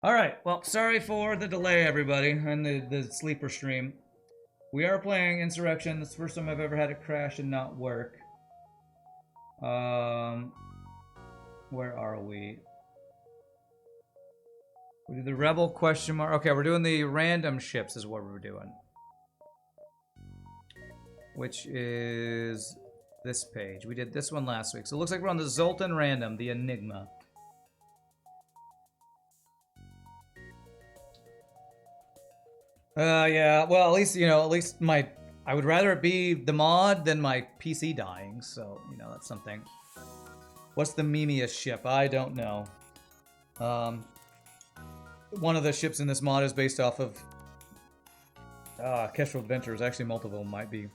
Alright, well, sorry for the delay, everybody, and the sleeper stream. We are playing Insurrection. This is the first time I've ever had it crash and not work. Um, where are we? We did the Rebel question mark. Okay, we're doing the random ships is what we're doing. Which is this page. We did this one last week. So it looks like we're on the Zoltan Random, the Enigma. Yeah, well, at least, at least I would rather it be the mod than my PC dying, so, that's something. What's the memeiest ship? I don't know. One of the ships in this mod is based off of Kestrel Adventures. Actually, multiple might be.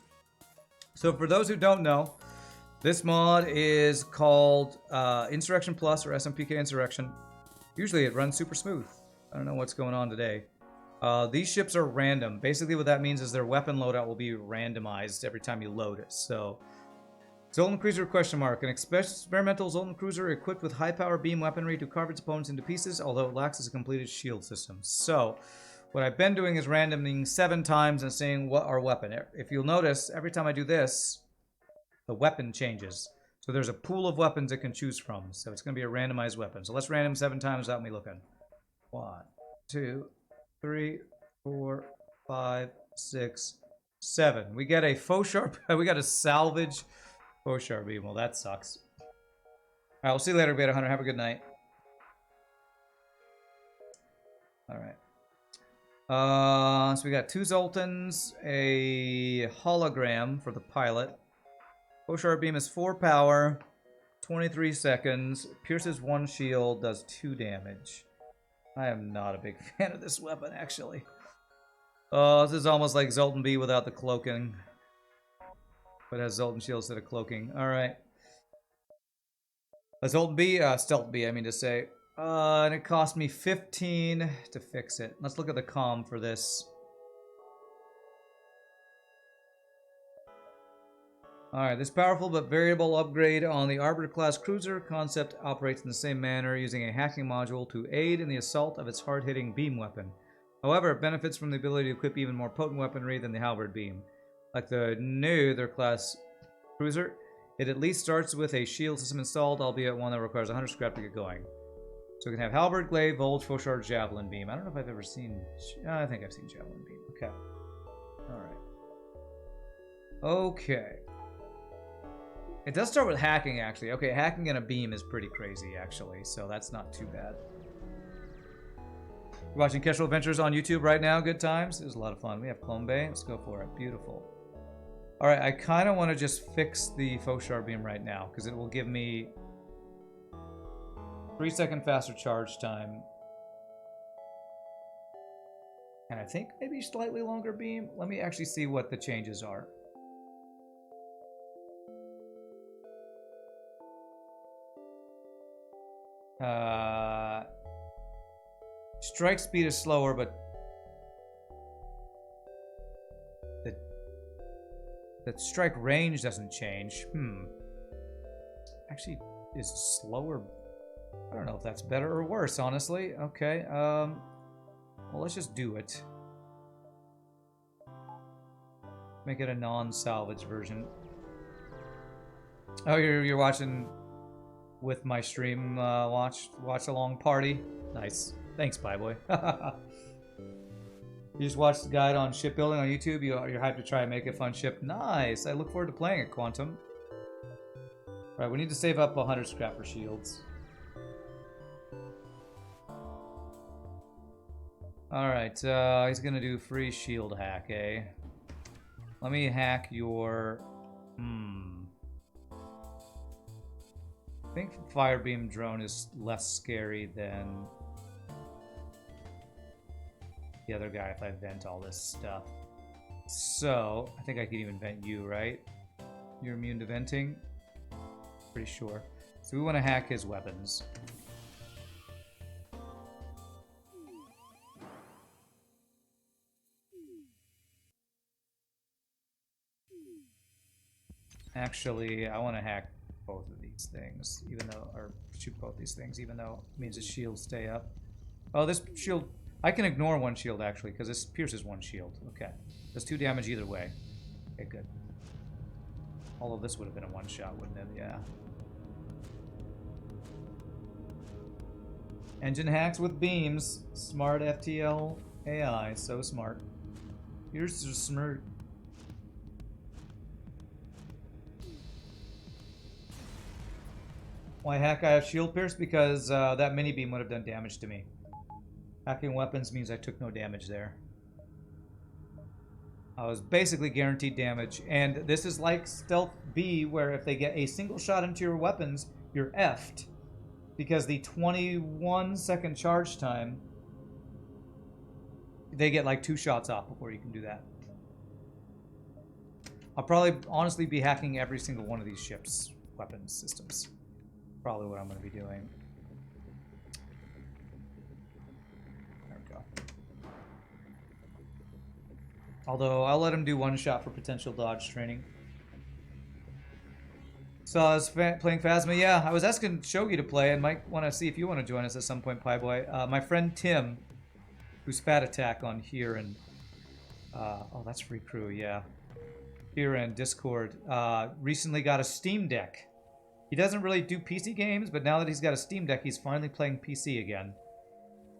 So for those who don't know, this mod is called Insurrection Plus or SMPK Insurrection. Usually it runs super smooth. I don't know what's going on today. These ships are random. Basically what that means is their weapon loadout will be randomized every time you load it. So, Zoltan Cruiser question mark. An experimental Zoltan Cruiser equipped with high-power beam weaponry to carve its opponents into pieces, although it lacks a completed shield system. So, what I've been doing is randoming 7 times and saying what our weapon. If you'll notice, every time I do this, the weapon changes. So there's a pool of weapons it can choose from. So it's going to be a randomized weapon. So let's random 7 times without me looking. 1, 2, 3, 4, 5, 6, 7. We get a faux sharp. We got a salvage faux sharp beam. Well, that sucks. All right, we'll see you later, Beta Hunter. Have a good night. All right. So we got 2 Zoltans, a hologram for the pilot. Faux sharp beam is 4 power, 23 seconds, pierces 1 shield, does 2 damage. I am not a big fan of this weapon, actually. Oh, this is almost like Zoltan B without the cloaking. But has Zoltan shield instead of cloaking. Alright. A Zoltan B, Stealth B, I mean to say. And it cost me 15 to fix it. Let's look at the comm for this. Alright, this powerful but variable upgrade on the Arbiter-class cruiser concept operates in the same manner, using a hacking module to aid in the assault of its hard-hitting beam weapon. However, it benefits from the ability to equip even more potent weaponry than the halberd beam. Like the Nether-class cruiser, it at least starts with a shield system installed, albeit one that requires 100 scrap to get going. So we can have halberd, glaive, volge, faux sharp, javelin beam. I don't know if I've ever seen... I think I've seen javelin beam. Okay. Alright. Okay. It does start with hacking, actually. Okay, hacking and a beam is pretty crazy, actually, so that's not too bad. You're watching Kestrel Adventures on YouTube right now. Good times. It was a lot of fun. We have Clone Bay. Let's go for it. Beautiful. Alright, I kind of want to just fix the faux sharp beam right now, because it will give me 3-second faster charge time. And I think maybe slightly longer beam. Let me actually see what the changes are. Strike speed is slower, but the strike range doesn't change. Actually, is slower. I don't know if that's better or worse, honestly. Okay, well, let's just do it. Make it a non-salvage version. Oh, you're watching with my stream watch along party. Nice. Thanks, Pie Boy. You just watched the guide on shipbuilding on YouTube. You're hyped to try and make a fun ship. Nice. I look forward to playing it, Quantum. All right, we need to save up 100 scrap for shields. All right, he's gonna do free shield hack, eh? Let me hack your. I think Firebeam drone is less scary than the other guy if I vent all this stuff. So, I think I can even vent you, right? You're immune to venting? Pretty sure. So we want to hack his weapons. Actually, I want to hack both of these things, even though, or shoot both these things, even though it means his shields stay up. Oh, this shield... I can ignore one shield, actually, because this pierces one shield. Okay. Does 2 damage either way. Okay, good. Although this would have been a one-shot, wouldn't it? Yeah. Engine hacks with beams. Smart FTL AI. So smart. Here's just smart. Why hack I have shield pierce? Because that mini beam would have done damage to me. Hacking weapons means I took no damage there. I was basically guaranteed damage. And this is like Stealth B, where if they get a single shot into your weapons, you're effed. Because the 21-second charge time, they get like 2 shots off before you can do that. I'll probably honestly be hacking every single one of these ships' weapon systems. Probably what I'm going to be doing. There we go. Although, I'll let him do 1 shot for potential dodge training. So I was playing Phasma. Yeah, I was asking Shogi to play and might want to see if you want to join us at some point, Pie Boy. My friend Tim, who's Fat Attack on here and... oh, that's Free Crew, yeah. Here in Discord, recently got a Steam Deck. He doesn't really do PC games, but now that he's got a Steam Deck, he's finally playing PC again.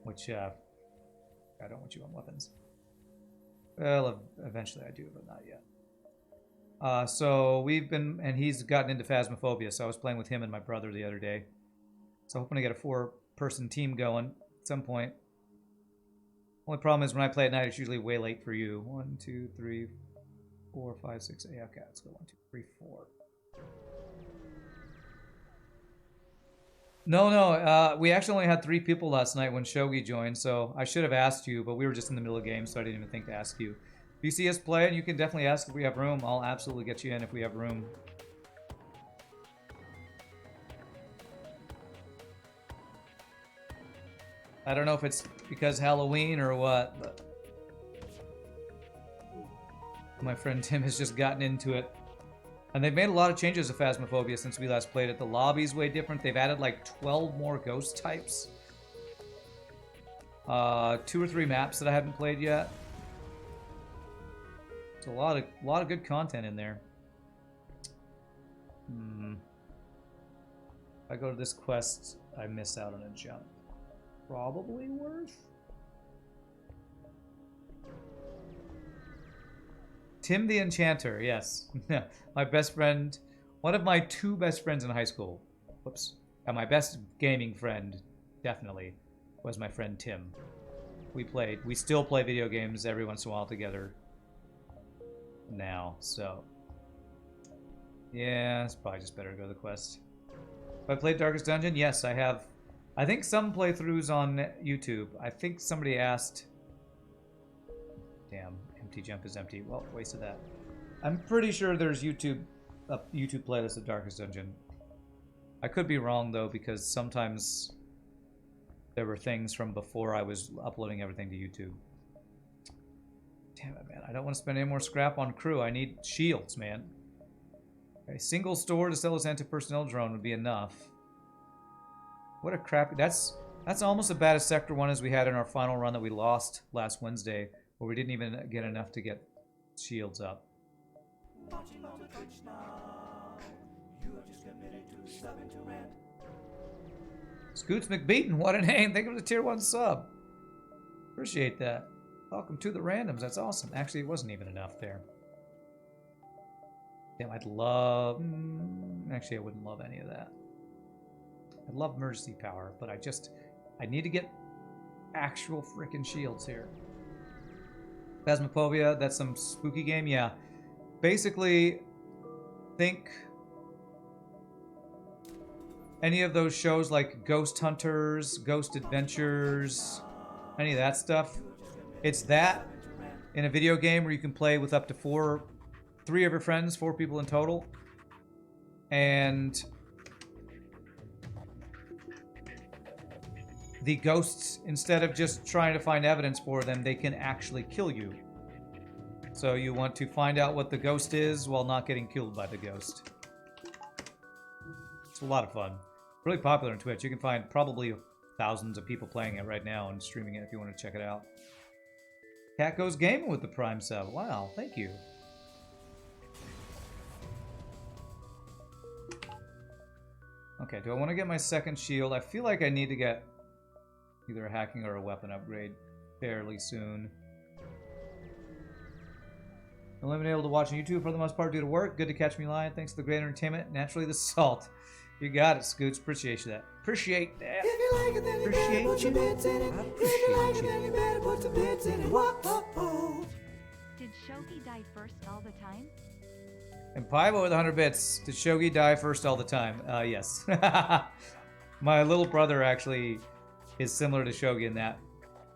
Which, I don't want you on weapons. Well, eventually I do, but not yet. So we've been, and he's gotten into Phasmophobia, so I was playing with him and my brother the other day. So hoping to get a 4-person team going at some point. Only problem is when I play at night, it's usually way late for you. 1, 2, 3, 4, 5, 6, 8. Okay, let's go 1, 2, 3, 4. No, we actually only had 3 people last night when Shogi joined, so I should have asked you, but we were just in the middle of the game, so I didn't even think to ask you. If you see us play, and you can definitely ask if we have room, I'll absolutely get you in if we have room. I don't know if it's because Halloween or what, but my friend Tim has just gotten into it. And they've made a lot of changes to Phasmophobia since we last played it. The lobby's way different. They've added like 12 more ghost types. 2 or 3 maps that I haven't played yet. It's a lot of good content in there. If I go to this quest, I miss out on a jump. Probably worth. Tim the Enchanter, yes. My best friend, one of my 2 best friends in high school. Whoops. And my best gaming friend, definitely, was my friend Tim. We still play video games every once in a while together now, so. Yeah, it's probably just better to go to the quest. Have I played Darkest Dungeon? Yes, I have. I think some playthroughs on YouTube. I think somebody asked... Damn. Empty jump is empty. Well, wasted that. I'm pretty sure there's a YouTube playlist of Darkest Dungeon. I could be wrong though, because sometimes there were things from before I was uploading everything to YouTube. Damn it, man. I don't want to spend any more scrap on crew. I need shields, man. A single store to sell this anti-personnel drone would be enough. What a crappy... That's almost as bad as Sector 1 as we had in our final run that we lost last Wednesday, where we didn't even get enough to get shields up. Scoots McBeaton, what a name! Thank you for the tier 1 sub. Appreciate that. Welcome to the randoms. That's awesome. Actually, it wasn't even enough there. Damn, I'd love... Actually, I wouldn't love any of that. I'd love emergency power, but I need to get actual freaking shields here. Phasmophobia, that's some spooky game? Yeah. Basically, think any of those shows like Ghost Hunters, Ghost Adventures, any of that stuff. It's that in a video game where you can play with up to 3 of your friends, 4 people in total. And the ghosts, instead of just trying to find evidence for them, they can actually kill you. So you want to find out what the ghost is while not getting killed by the ghost. It's a lot of fun. Really popular on Twitch. You can find probably thousands of people playing it right now and streaming it if you want to check it out. Cat Goes Gaming with the Prime sub. Wow, thank you. Okay, do I want to get my second shield? I feel like I need to get either a hacking or a weapon upgrade fairly soon. I'm only been able to watch on YouTube for the most part due to work. Good to catch me live. Thanks to the great entertainment. Naturally, the salt. You got it, Scoots. Appreciate that. Appreciate that. If you like it, then you better put your bits in it. If you like it, then you better put your bits in it. Whoa. Did Shogi die first all the time? And Paibo with 100 bits. Did Shogi die first all the time? Yes. My little brother actually is similar to Shogi in that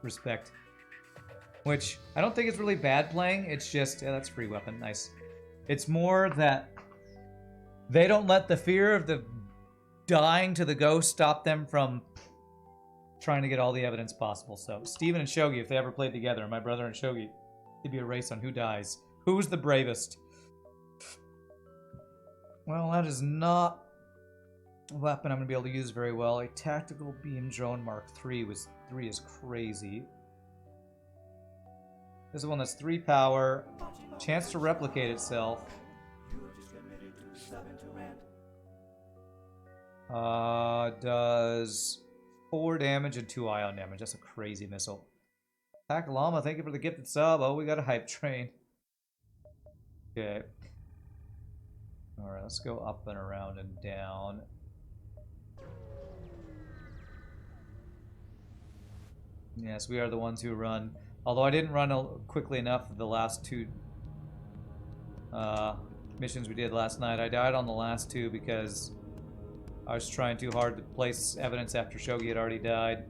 respect. Which, I don't think it's really bad playing. It's just, yeah, that's a free weapon. Nice. It's more that they don't let the fear of the dying to the ghost stop them from trying to get all the evidence possible. So, Steven and Shogi, if they ever played together, my brother and Shogi, it'd be a race on who dies. Who's the bravest? Well, that is not a weapon I'm going to be able to use very well. A tactical beam drone Mark III was 3 is crazy. This is one that's 3 power, chance to replicate itself. Does 4 damage and 2 ion damage. That's a crazy missile. Pack Llama, thank you for the gifted sub. Oh, we got a hype train. Okay. Alright, let's go up and around and down. Yes, we are the ones who run. Although I didn't run quickly enough the last 2 missions we did last night. I died on the last 2 because I was trying too hard to place evidence after Shogi had already died.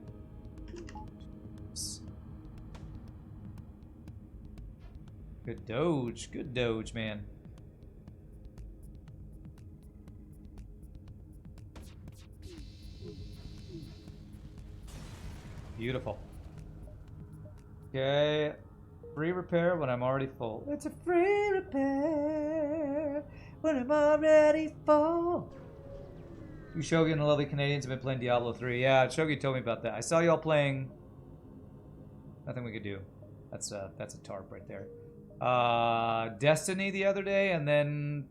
Good doge, man. Beautiful. Okay, free repair when I'm already full. It's a free repair when I'm already full. You Shogi and the lovely Canadians have been playing Diablo 3. Yeah, Shogi told me about that. I saw y'all playing. Nothing we could do. That's a tarp right there. Destiny the other day, and then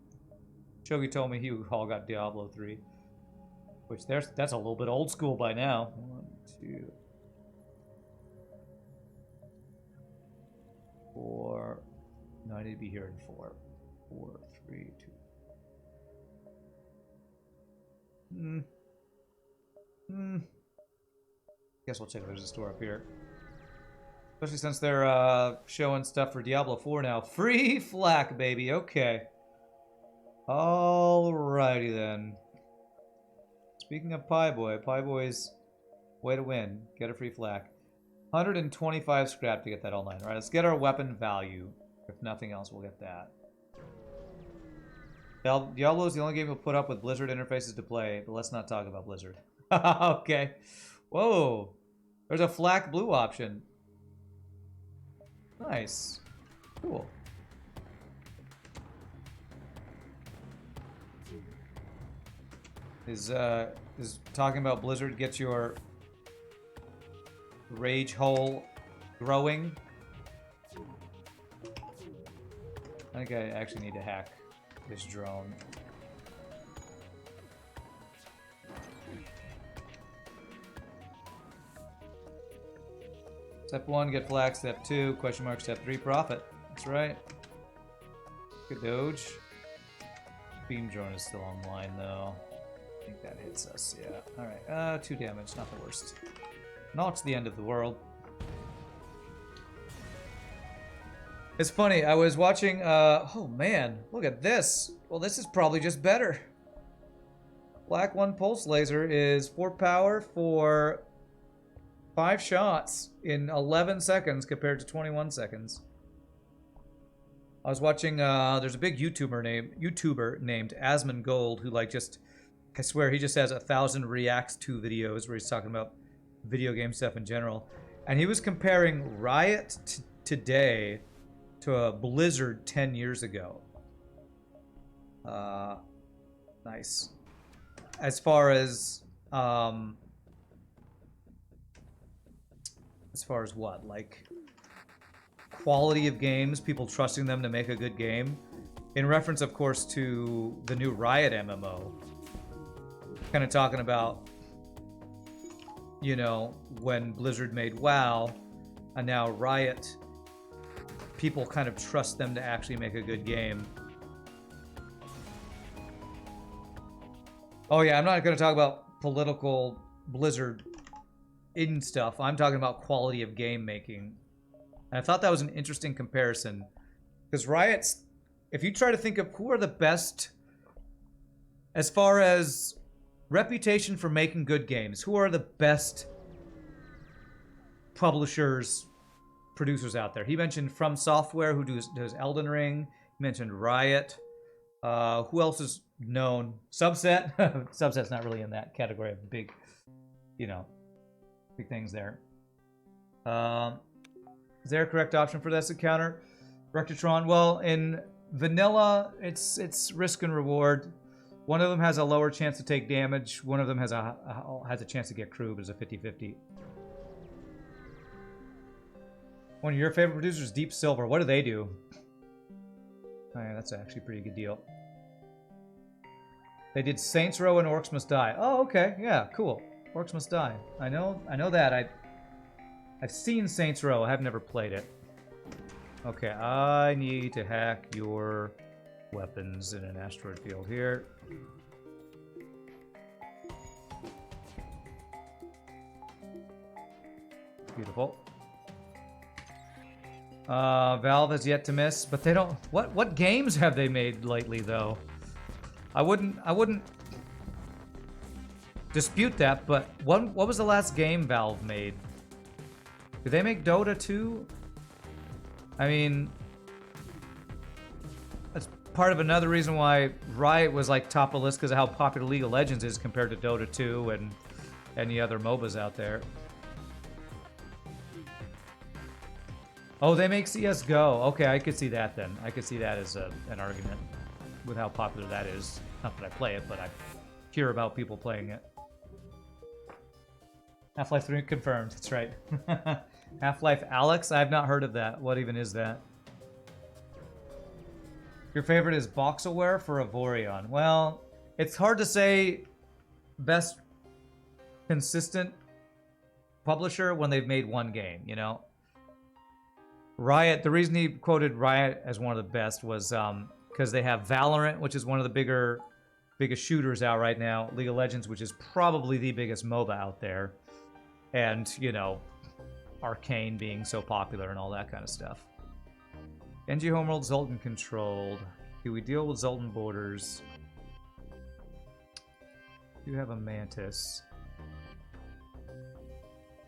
Shogi told me he all got Diablo 3. Which that's a little bit old school by now. 1, 2, 4. No, I need to be here in 4. 4, 3, 2. Guess we'll check if there's a store up here. Especially since they're showing stuff for Diablo 4 now. Free flak, baby. Okay. Alrighty then. Speaking of Pieboy's way to win. Get a free flak. 125 scrap to get that all 9. Alright, let's get our weapon value. If nothing else, we'll get that. Diablo is the only game we'll put up with Blizzard interfaces to play, but let's not talk about Blizzard. Okay. Whoa. There's a flak blue option. Nice. Cool. Is talking about Blizzard gets your rage hole growing? I think I actually need to hack this drone. Step 1, get flak. Step 2, question mark. Step 3, profit. That's right. Good doge. Beam drone is still online though. I think that hits us, yeah. Alright, 2 damage, not the worst. Not the end of the world. It's funny, I was watching, oh man, look at this. Well, this is probably just better. Black 1 pulse laser is 4 power for 5 shots in 11 seconds compared to 21 seconds. I was watching, there's a big YouTuber named Asmongold who like just, I swear he just has 1,000 reacts to videos where he's talking about video game stuff in general. And he was comparing Riot today to a Blizzard 10 years ago. Nice. As far as As far as what? Like quality of games, people trusting them to make a good game. In reference, of course, to the new Riot MMO. Kind of talking about, you know, when Blizzard made WoW, and now Riot, people kind of trust them to actually make a good game. Oh yeah, I'm not going to talk about political Blizzard in stuff. I'm talking about quality of game making. And I thought that was an interesting comparison. Because Riot's, if you try to think of who are the best as far as reputation for making good games, who are the best publishers, producers out there? He mentioned From Software, who does Elden Ring. He mentioned Riot. Who else is known? Subset. Subset's not really in that category of big, you know, big things there. Is there a correct option for this encounter? Rectitron. Well, in vanilla, it's risk and reward. One of them has a lower chance to take damage. One of them has a chance to get crew, but it's a 50-50. One of your favorite producers, Deep Silver. What do they do? Oh, yeah, that's actually a pretty good deal. They did Saints Row and Orcs Must Die. Oh, okay. Yeah, cool. Orcs Must Die. I know that. I've seen Saints Row. I have never played it. Okay, I need to hack your weapons in an asteroid field here. Beautiful. Valve has yet to miss, but they don't. What games have they made lately, though? I wouldn't dispute that, but what was the last game Valve made? Did they make Dota 2? I mean, that's part of another reason why Riot was like top of the list because of how popular League of Legends is compared to Dota 2 and any other MOBAs out there. Oh, they make CSGO. Okay, I could see that then. I could see that as an argument with how popular that is. Not that I play it, but I hear about people playing it. Half-Life 3 confirmed. That's right. Half-Life Alyx? I have not heard of that. What even is that? Your favorite is Voxelware for Avorion. Well, it's hard to say best consistent publisher when they've made one game, you know? Riot, the reason he quoted Riot as one of the best was because they have Valorant, which is one of the biggest shooters out right now. League of Legends, which is probably the biggest MOBA out there. And, you know, Arcane being so popular and all that kind of stuff. NG Homeworld, Zoltan controlled. Do we deal with Zoltan borders? Do you have a Mantis?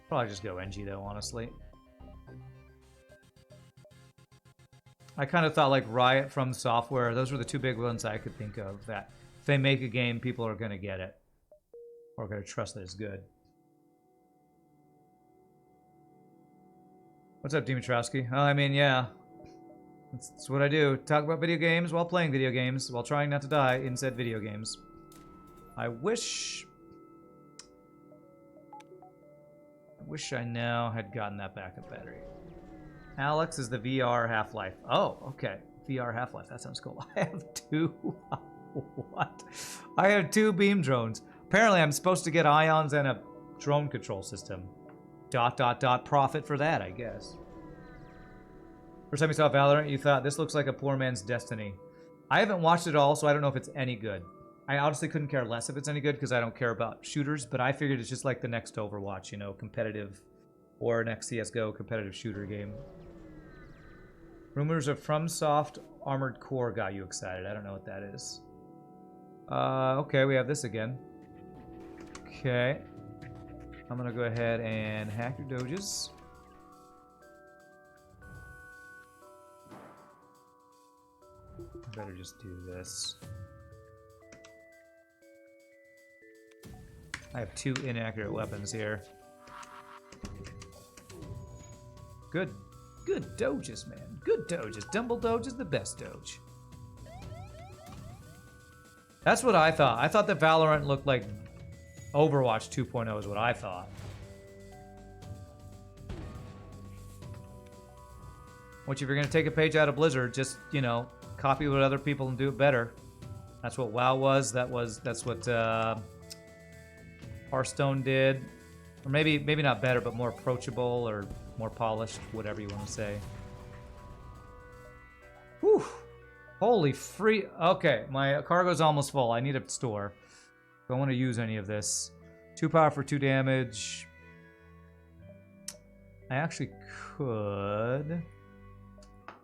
Probably just go NG though, honestly. I kind of thought like Riot, From Software, those were the two big ones I could think of that if they make a game, people are going to get it. Or going to trust that it's good. What's up, Dimitrowski? Oh, I mean, yeah. That's what I do. Talk about video games while playing video games, while trying not to die in said video games. I wish I now had gotten that backup battery. Alex is the VR Half-Life. Oh, okay. VR Half-Life. That sounds cool. I have two. What? I have two beam drones. Apparently, I'm supposed to get ions and a drone control system. ... profit for that, I guess. First time you saw Valorant, you thought, this looks like a poor man's Destiny. I haven't watched it all, so I don't know if it's any good. I honestly couldn't care less if it's any good, because I don't care about shooters, but I figured it's just like the next Overwatch, you know, competitive, or next CSGO competitive shooter game. Rumors of FromSoft Armored Core got you excited. I don't know what that is. Okay, we have this again. Okay. I'm gonna go ahead and hack your doges. Better just do this. I have two inaccurate weapons here. Good doges, man. Good doges. Dumble Doge is the best doge. That's what I thought. I thought that Valorant looked like Overwatch 2.0 is what I thought. Which, if you're gonna take a page out of Blizzard, just, you know, copy what other people and do it better. That's what WoW was. That's what Hearthstone did, or maybe not better, but more approachable or more polished, whatever you want to say. Whew! Holy free. Okay, my cargo's almost full. I need a store. Don't want to use any of this. 2 power for 2 damage. I actually could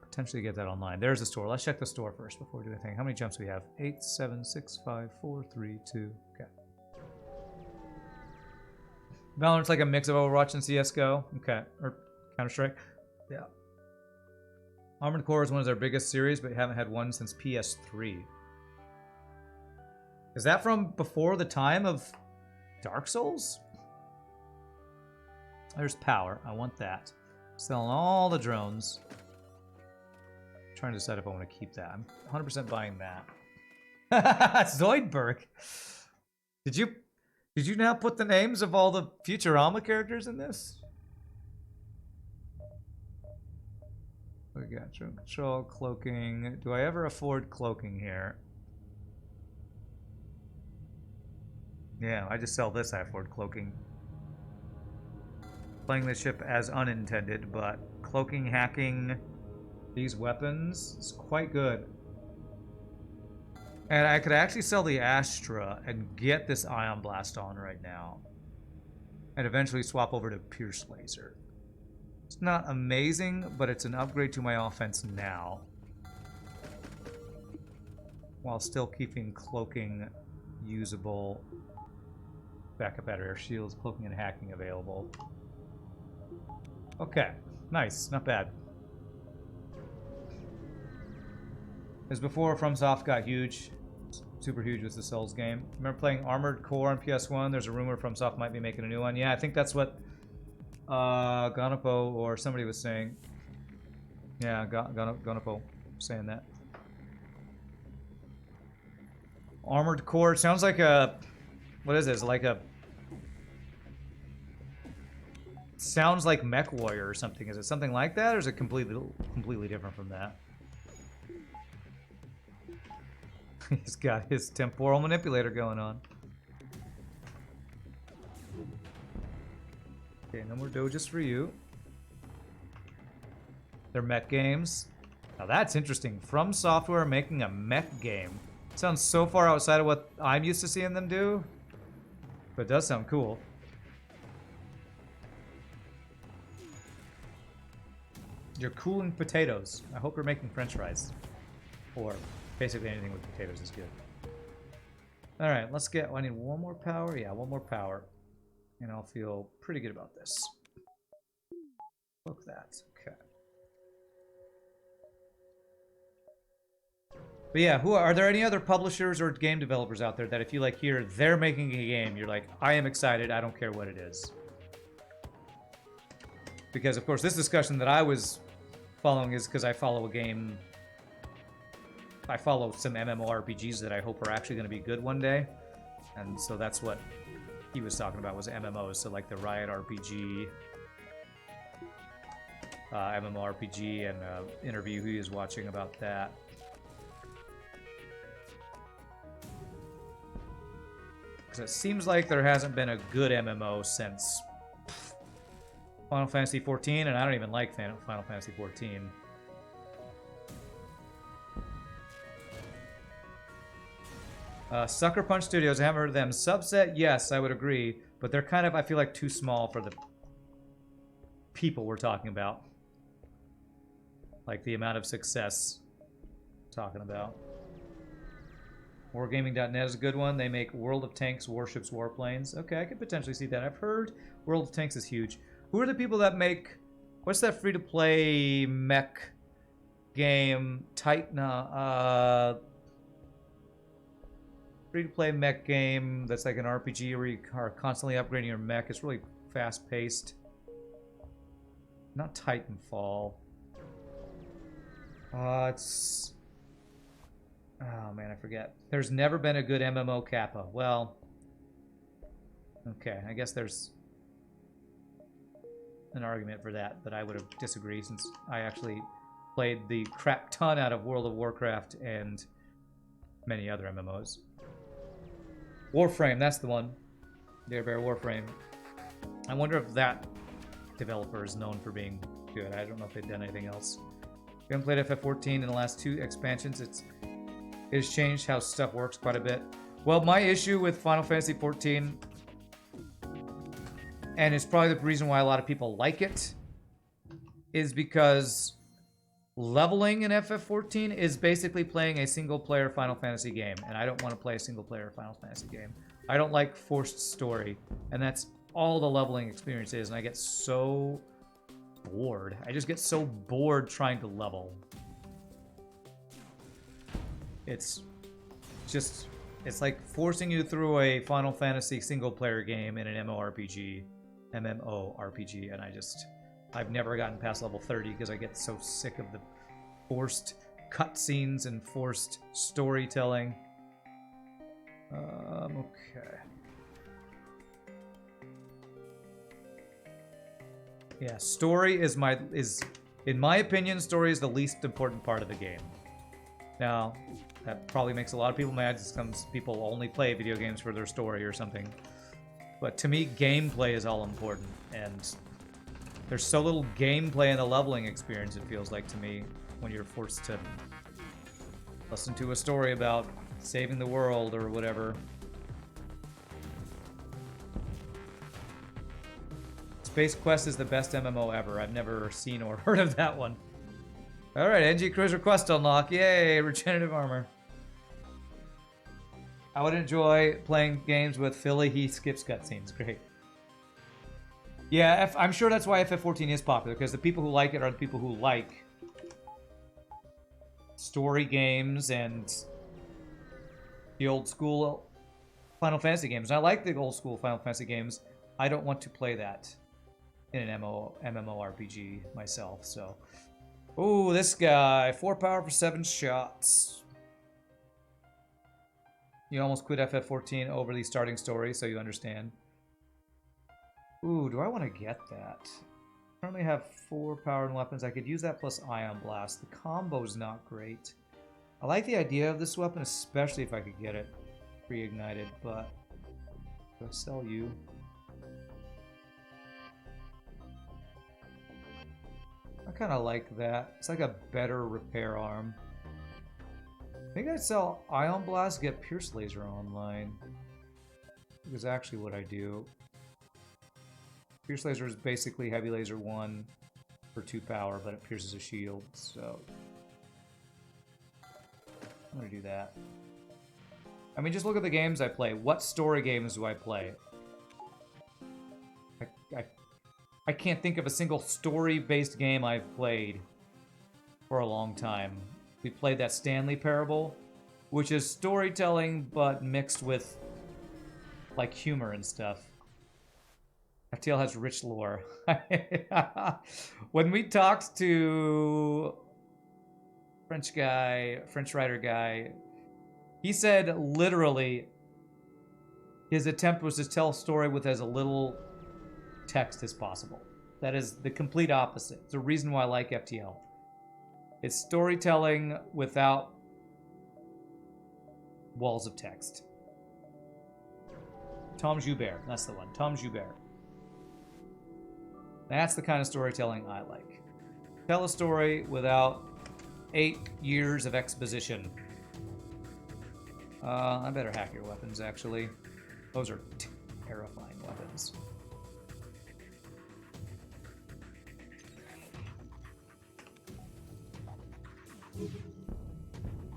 potentially get that online. There's the store. Let's check the store first before we do anything. How many jumps do we have? 8, 7, 6, 5, 4, 3, 2. Okay. Valorant's like a mix of Overwatch and CSGO. Okay. Or Counter-Strike. Yeah. Armored Core is one of their biggest series, but haven't had one since PS3. Is that from before the time of Dark Souls? There's power. I want that. Selling all the drones. Trying to decide if I want to keep that. I'm 100% buying that. Zoidberg. Did you now put the names of all the Futurama characters in this? We got drone control, cloaking. Do I ever afford cloaking here? Yeah, I just sell this. I afford cloaking. Playing this ship as unintended, but cloaking, hacking these weapons is quite good. And I could actually sell the Astra and get this Ion Blast on right now. And eventually swap over to Pierce Laser. It's not amazing, but it's an upgrade to my offense now. While still keeping cloaking usable. Backup at air shields, cloaking and hacking available. Okay, nice, not bad. As before, FromSoft got huge, super huge with the Souls game. Remember playing Armored Core on PS1? There's a rumor FromSoft might be making a new one. Yeah, I think that's what Gonopo or somebody was saying. Yeah, Gonopo saying that. Armored Core sounds like a, what is this? Like a, sounds like Mech Warrior or something. Is it something like that, or is it completely different from that? He's got his temporal manipulator going on. Okay, no more doges for you. They're mech games. Now that's interesting. From Software making a mech game. Sounds so far outside of what I'm used to seeing them do. But it does sound cool. You're cooling potatoes. I hope you're making french fries. Or basically anything with potatoes is good. Alright, let's get... I need one more power. Yeah, one more power. And I'll feel pretty good about this. Look that. Okay. But yeah, are there any other publishers or game developers out there that if you like hear they're making a game, you're like, I am excited, I don't care what it is? Because of course this discussion that I was following is because I follow a game, I follow some MMORPGs that I hope are actually going to be good one day. And so that's what he was talking about, was MMOs, so like the Riot RPG, MMORPG, and interview he was watching about that. Because it seems like there hasn't been a good MMO since Final Fantasy XIV, and I don't even like Final Fantasy XIV. Sucker Punch Studios, I haven't heard of them. Subset, yes, I would agree, but they're kind of, I feel like, too small for the people we're talking about. Like the amount of success we're talking about. Wargaming.net is a good one. They make World of Tanks, Warships, Warplanes. Okay, I could potentially see that. I've heard World of Tanks is huge. Who are the people that make... What's that free-to-play mech game? Titan... free-to-play mech game that's like an RPG where you are constantly upgrading your mech. It's really fast-paced. Not Titanfall. It's... Oh, man, I forget. There's never been a good MMO Kappa. Well... Okay, I guess there's an argument for that, but I would have disagreed since I actually played the crap ton out of World of Warcraft and many other MMOs. Warframe, that's the one. Dare Bear Warframe. I wonder if that developer is known for being good. I don't know if they've done anything else. We haven't played FF14 in the last 2 expansions. It has changed how stuff works quite a bit. Well, my issue with Final Fantasy XIV, and it's probably the reason why a lot of people like it, is because leveling in FF14 is basically playing a single-player Final Fantasy game, and I don't want to play a single-player Final Fantasy game. I don't like forced story, and that's all the leveling experience is, and I get so bored. I just get so bored trying to level. It's like forcing you through a Final Fantasy single-player game in an MMORPG, and I've never gotten past level 30 because I get so sick of the forced cutscenes and forced storytelling. Okay. Yeah, story is in my opinion, story is the least important part of the game. Now, that probably makes a lot of people mad. Some people only play video games for their story or something. But to me, gameplay is all important, and there's so little gameplay in the leveling experience, it feels like to me, when you're forced to listen to a story about saving the world or whatever. Space Quest is the best MMO ever. I've never seen or heard of that one. Alright, NG Cruiser Quest unlock. Yay, regenerative armor. I would enjoy playing games with Philly. He skips cutscenes. Great. Yeah, I'm sure that's why FF14 is popular, because the people who like it are the people who like story games and the old school Final Fantasy games. And I like the old school Final Fantasy games. I don't want to play that in an MMORPG myself, so. Ooh, this guy. 4 power for 7 shots. You almost quit FF14 over the starting story, so you understand. Ooh, do I want to get that? I currently have 4 power and weapons. I could use that plus Ion Blast. The combo's not great. I like the idea of this weapon, especially if I could get it pre-ignited, but do I sell you? I kind of like that. It's like a better repair arm. I think I'd sell Ion Blast, get Pierce Laser online. Is actually what I do. Pierce Laser is basically Heavy Laser 1 for 2 power, but it pierces a shield, so I'm gonna do that. I mean, just look at the games I play. What story games do I play? I can't think of a single story-based game I've played for a long time. We played that Stanley Parable, which is storytelling, but mixed with, like, humor and stuff. FTL has rich lore. When we talked to French writer guy, he said literally his attempt was to tell a story with as little text as possible. That is the complete opposite. It's the reason why I like FTL. It's storytelling without walls of text. Tom Joubert, that's the one. Tom Joubert. That's the kind of storytelling I like. Tell a story without 8 years of exposition. I better hack your weapons, actually. Those are terrifying weapons.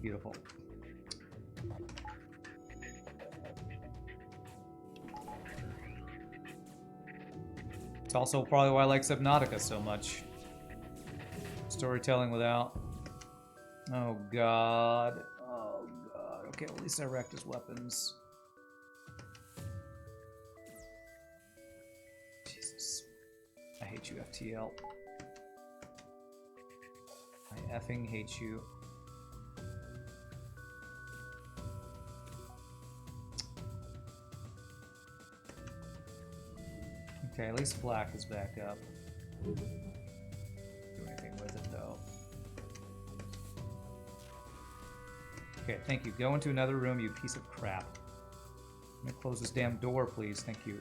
Beautiful. It's also probably why I like Subnautica so much. Storytelling without... Oh god. Oh god. Okay, well, at least I wrecked his weapons. Jesus. I hate you, FTL. I effing hate you. Okay, at least Black is back up. Do anything with it, though. Okay, thank you. Go into another room, you piece of crap. Let me close this damn door, please. Thank you.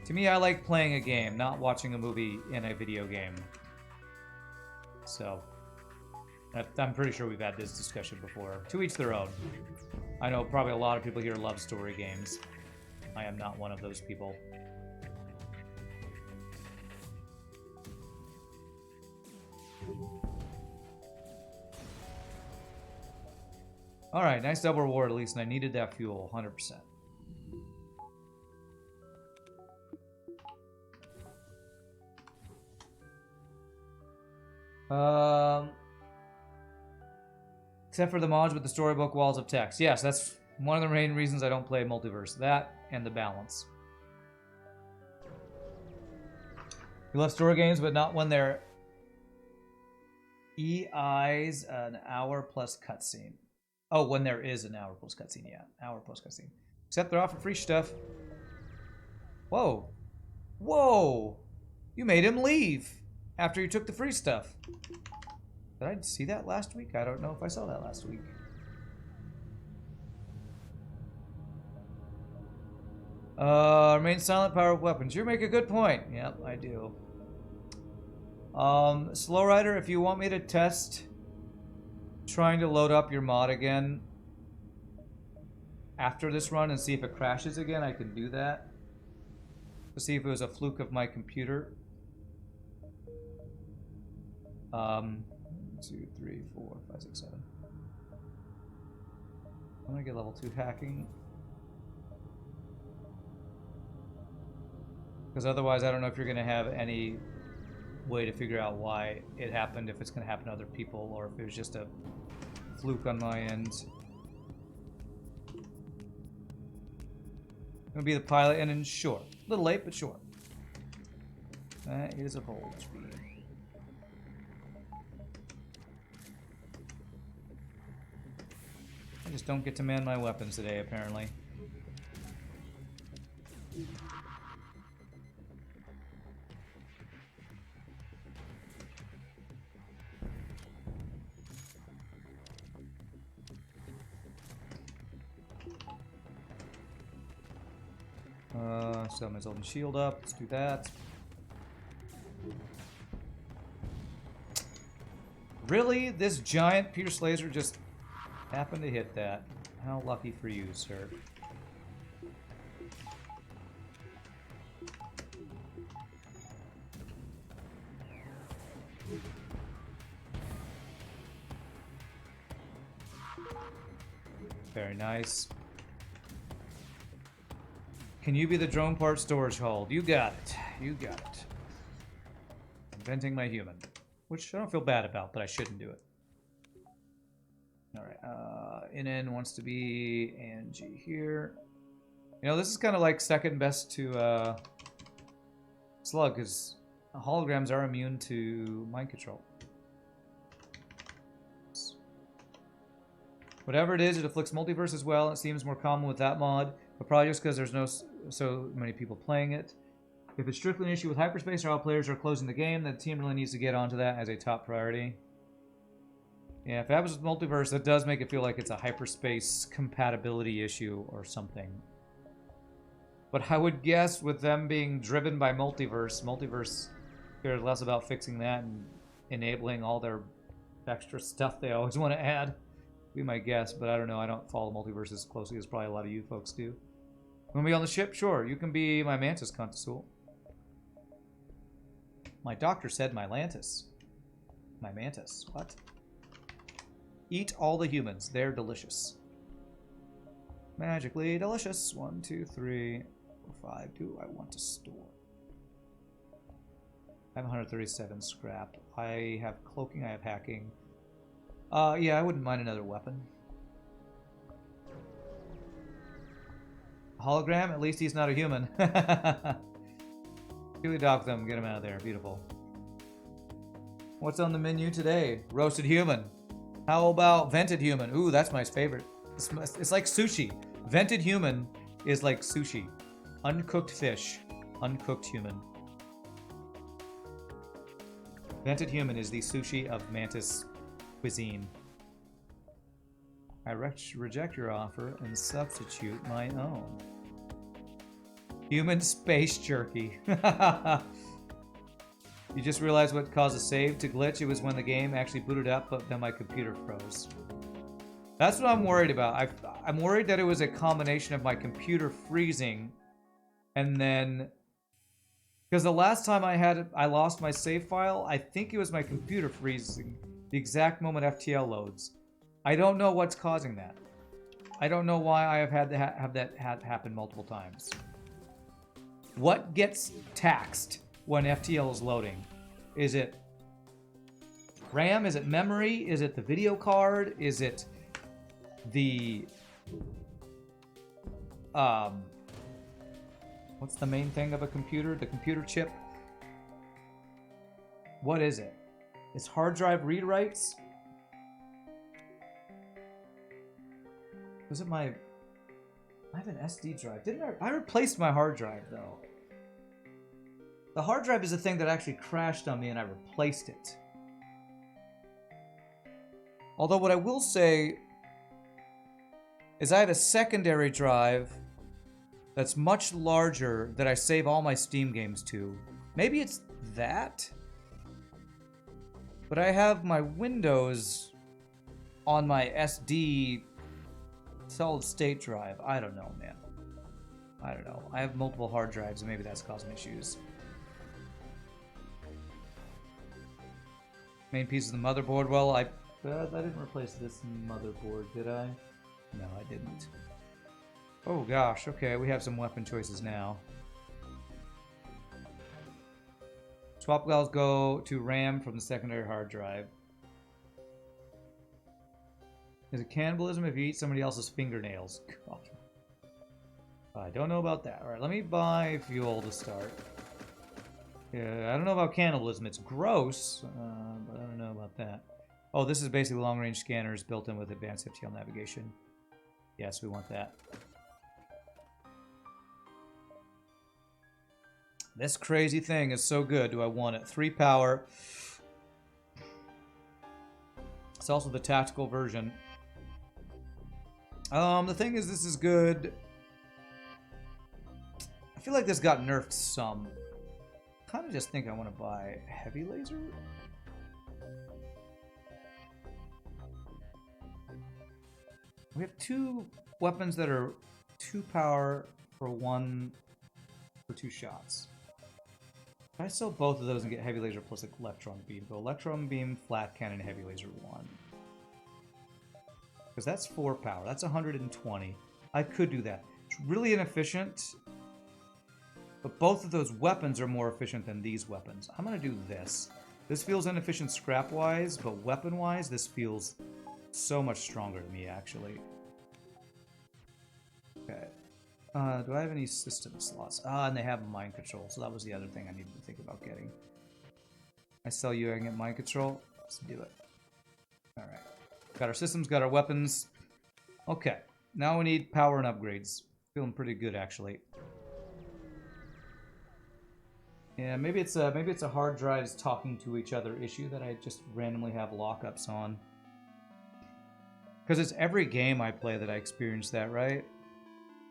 To me, I like playing a game, not watching a movie in a video game. So, I'm pretty sure we've had this discussion before. To each their own. I know probably a lot of people here love story games. I am not one of those people. Alright, nice double reward at least, and I needed that fuel, 100%. Except for the mods with the storybook walls of text. Yes, that's one of the main reasons I don't play Multiverse. That and the balance. You love story games, but not when they're EI's an hour plus cutscene. Oh, when there is an hour plus cutscene, yeah. Hour plus cutscene. Except they're offering free stuff. Whoa. Whoa! You made him leave after you took the free stuff. Did I see that last week? I don't know if I saw that last week. Remain silent, power of weapons. You make a good point. Yep, I do. Slow Rider, if you want me to test trying to load up your mod again after this run and see if it crashes again, I can do that. To see if it was a fluke of my computer. 2, 3, 4, 5, 6, 7. I'm gonna get level 2 hacking. Because otherwise, I don't know if you're gonna have any way to figure out why it happened, if it's gonna happen to other people, or if it was just a fluke on my end. I'm gonna be the pilot, and then sure. A little late, but sure. That is a bold speed. I just don't get to man my weapons today, apparently. So I'm holding shield up. Let's do that. Really? This giant pierce laser just happened to hit that. How lucky for you, sir. Very nice. Can you be the drone part storage hold? You got it. You got it. Inventing my human. Which I don't feel bad about, but I shouldn't do it. Alright, NN wants to be Angie here. You know, this is kind of like second best to Slug, because holograms are immune to mind control. Whatever it is, it afflicts multiverse as well. It seems more common with that mod, but probably just because there's so many people playing it. If it's strictly an issue with hyperspace or all players are closing the game, then the team really needs to get onto that as a top priority. Yeah, if it happens with multiverse, that does make it feel like it's a hyperspace compatibility issue or something. But I would guess with them being driven by multiverse cares less about fixing that and enabling all their extra stuff they always want to add. Be my guess, but I don't know. I don't follow multiverse as closely as probably a lot of you folks do. Want to be on the ship? Sure. You can be my Mantis, Consul. My doctor said my Lantis. My Mantis. What? Eat all the humans. They're delicious. Magically delicious. 1, 2, 3, 4, 5. Do I want to store? I have 137 scrap. I have cloaking. I have hacking. Yeah, I wouldn't mind another weapon. Hologram? At least he's not a human. Really dock them. Get him out of there. Beautiful. What's on the menu today? Roasted human. How about vented human? Ooh, that's my favorite. It's like sushi. Vented human is like sushi. Uncooked fish. Uncooked human. Vented human is the sushi of Mantis cuisine. I reject your offer and substitute my own. Human space jerky. You just realized what caused a save to glitch? It was when the game actually booted up, but then my computer froze. That's what I'm worried about. I'm worried that it was a combination of my computer freezing and then... Because the last time I lost my save file, I think it was my computer freezing the exact moment FTL loads. I don't know what's causing that. I don't know why I have had to have that happen multiple times. What gets taxed when FTL is loading? Is it RAM? Is it memory? Is it the video card? Is it the... What's the main thing of a computer? The computer chip? What is it? It's hard drive read writes? Was it my... I have an SD drive. Didn't I replaced my hard drive, though. The hard drive is the thing that actually crashed on me, and I replaced it. Although what I will say is I have a secondary drive that's much larger that I save all my Steam games to. Maybe it's that? But I have my Windows on my SD solid state drive. I don't know, man. I don't know. I have multiple hard drives, and maybe that's causing issues. Main piece of the motherboard. Well, I didn't replace this motherboard, did I? No, I didn't. Oh gosh, okay, we have some weapon choices now. Swap files go to RAM from the secondary hard drive. Is it cannibalism if you eat somebody else's fingernails? God. I don't know about that. Alright, let me buy fuel to start. Yeah, I don't know about cannibalism. It's gross, but I don't know about that. Oh, this is basically long-range scanners built in with advanced FTL navigation. Yes, we want that. This crazy thing is so good. Do I want it? 3 power. It's also the tactical version. The thing is, this is good. I feel like this got nerfed some. I kind of just think I want to buy heavy laser. We have 2 weapons that are 2 power for 2 shots. If I sell both of those and get heavy laser plus electron beam, go electron beam, flat cannon, heavy laser 1. Because that's 4 power. That's 120. I could do that. It's really inefficient, but both of those weapons are more efficient than these weapons. I'm going to do this. This feels inefficient scrap-wise, but weapon-wise, this feels so much stronger to me, actually. Okay. Do I have any system slots? And they have mind control, so that was the other thing I needed to think about getting. I sell you, I can get mind control. Let's do it. Alright. Got our systems, got our weapons. Okay. Now we need power and upgrades. Feeling pretty good, actually. Yeah, maybe it's a hard drives talking to each other issue that I just randomly have lockups on. Because it's every game I play that I experience that, right?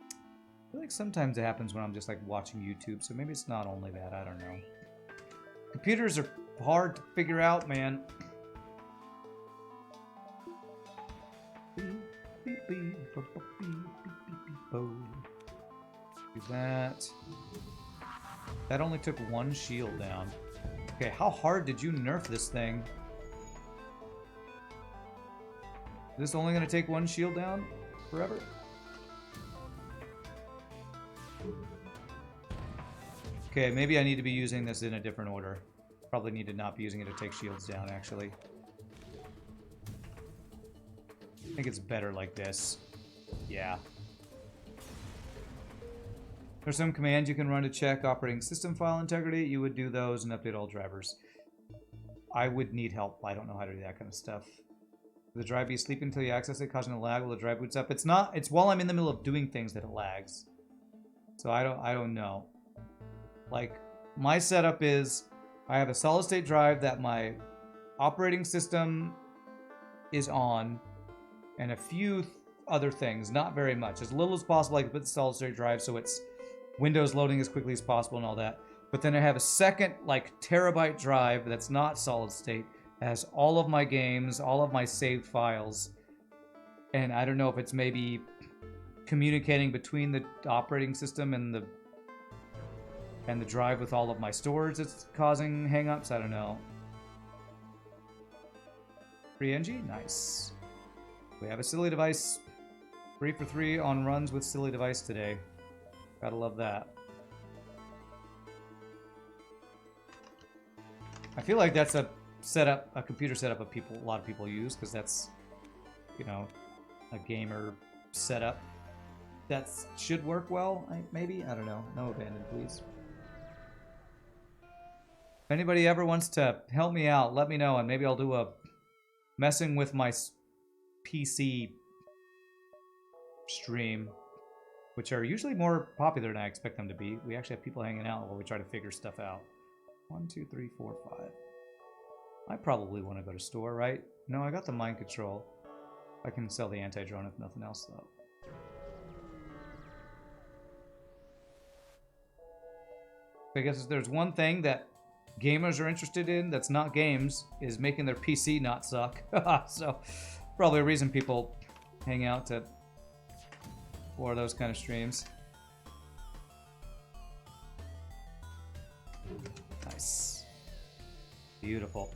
I feel like sometimes it happens when I'm just like watching YouTube, so maybe it's not only that, I don't know. Computers are hard to figure out, man. Do that. That only took 1 shield down. Okay, how hard did you nerf this thing? Is this only going to take 1 shield down forever? Okay, maybe I need to be using this in a different order. Probably need to not be using it to take shields down, actually. I think it's better like this. Yeah. There's some commands you can run to check operating system file integrity. You would do those and update all drivers. I would need help. I don't know how to do that kind of stuff. Will the drive be asleep until you access it, causing a lag while the drive boots up? It's not. It's while I'm in the middle of doing things that it lags. So I don't know. Like, my setup is I have a solid state drive that my operating system is on, and a few other things, not very much. As little as possible, I can put the solid state drive so it's Windows loading as quickly as possible and all that. But then I have a second, like, terabyte drive that's not solid state. It has all of my games, all of my saved files. And I don't know if it's maybe communicating between the operating system and the drive with all of my storage that's causing hangups. I don't know. Free NG? Nice. We have a silly device. 3 for 3 on runs with silly device today. Gotta love that. I feel like that's a setup, a computer setup a lot of people use, because that's, you know, a gamer setup that should work well. Maybe, I don't know. No abandon, please. If anybody ever wants to help me out, let me know, and maybe I'll do a messing with my PC stream, which are usually more popular than I expect them to be. We actually have people hanging out while we try to figure stuff out. 1, 2, 3, 4, 5. I probably want to go to store, right? No, I got the mind control. I can sell the anti-drone if nothing else, though. I guess if there's one thing that gamers are interested in that's not games, is making their PC not suck. So, probably a reason people hang out for those kind of streams. Nice. Beautiful.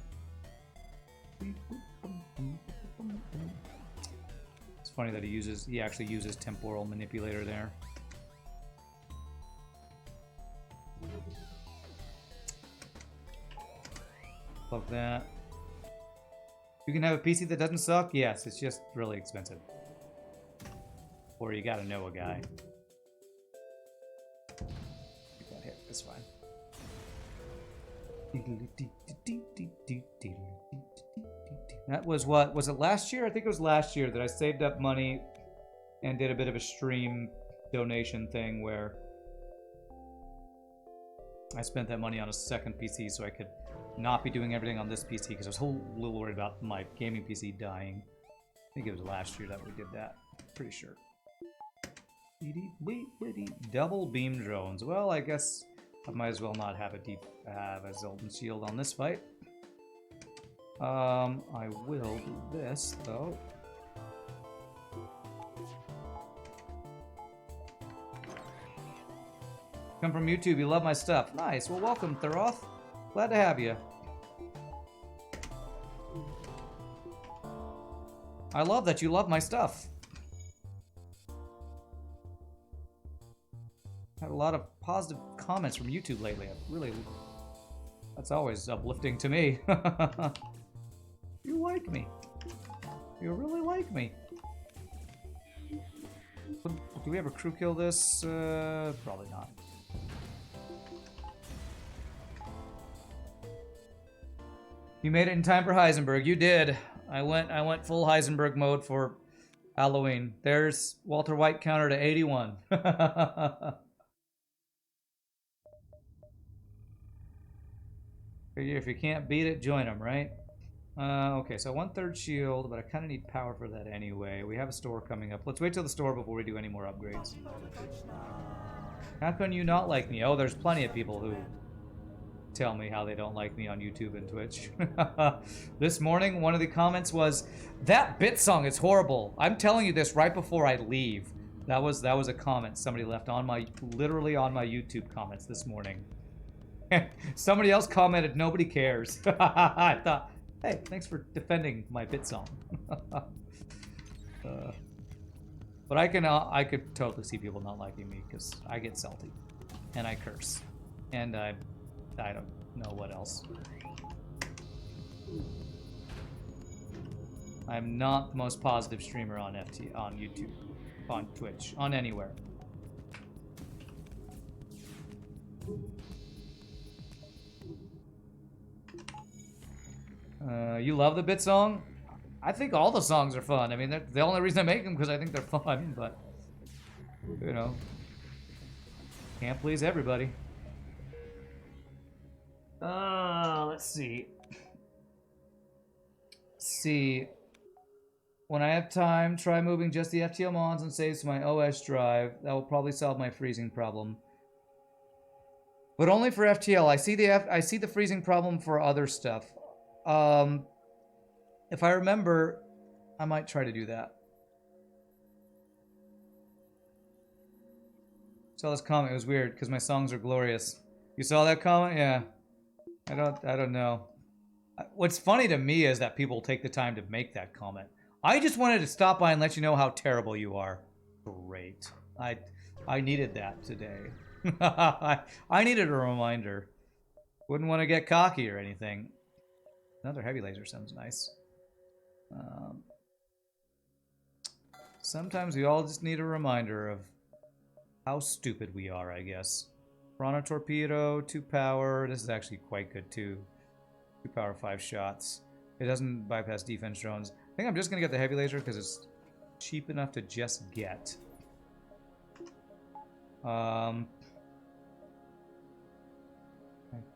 It's funny that he actually uses temporal manipulator there. Love that. You can have a PC that doesn't suck? Yes, it's just really expensive. Or you gotta know a guy. Get that hit, it's fine. That was what? Was it last year? I think it was last year that I saved up money and did a bit of a stream donation thing where I spent that money on a second PC so I could not be doing everything on this PC because I was a little worried about my gaming PC dying. I think it was last year that we did that. Pretty sure. Double beam drones. Well, I guess I might as well not have a Zoltan shield on this fight. I will do this though. Come from YouTube, you love my stuff. Nice. Well, welcome, Theroth. Glad to have you. I love that you love my stuff. Had a lot of positive comments from YouTube lately. That's always uplifting to me. You like me. You really like me. Do we ever crew kill this? Probably not. You made it in time for Heisenberg. You did. I went full Heisenberg mode for Halloween. There's Walter White counter to 81. If you can't beat it, join them, right? Okay, so 1/3 shield, but I kind of need power for that anyway. We have a store coming up. Let's wait till the store before we do any more upgrades. How can you not like me? Oh, there's plenty of people who tell me how they don't like me on YouTube and Twitch. This morning, one of the comments was, "That bit song is horrible. I'm telling you this right before I leave." That was a comment somebody left on literally on my YouTube comments this morning. Somebody else commented, "Nobody cares." I thought, hey, thanks for defending my bit song. But I could totally see people not liking me because I get salty and I curse and I don't know what else. I'm not the most positive streamer on YouTube, on Twitch, on anywhere. You love the bit song? I think all the songs are fun. I mean, the only reason I make them because I think they're fun, but you know, can't please everybody. Let's see. See. When I have time, try moving just the FTL mods and saves to my OS drive. That will probably solve my freezing problem. But only for FTL. I see the freezing problem for other stuff. If I remember, I might try to do that. Saw this comment. It was weird because my songs are glorious. You saw that comment? Yeah. I don't know. What's funny to me is that people take the time to make that comment. I just wanted to stop by and let you know how terrible you are. Great. I needed that today. I needed a reminder. Wouldn't want to get cocky or anything. Another heavy laser sounds nice. Sometimes we all just need a reminder of how stupid we are, I guess. Piranha Torpedo, 2 power. This is actually quite good too. 2 power, 5 shots. It doesn't bypass defense drones. I think I'm just gonna get the heavy laser because it's cheap enough to just get. It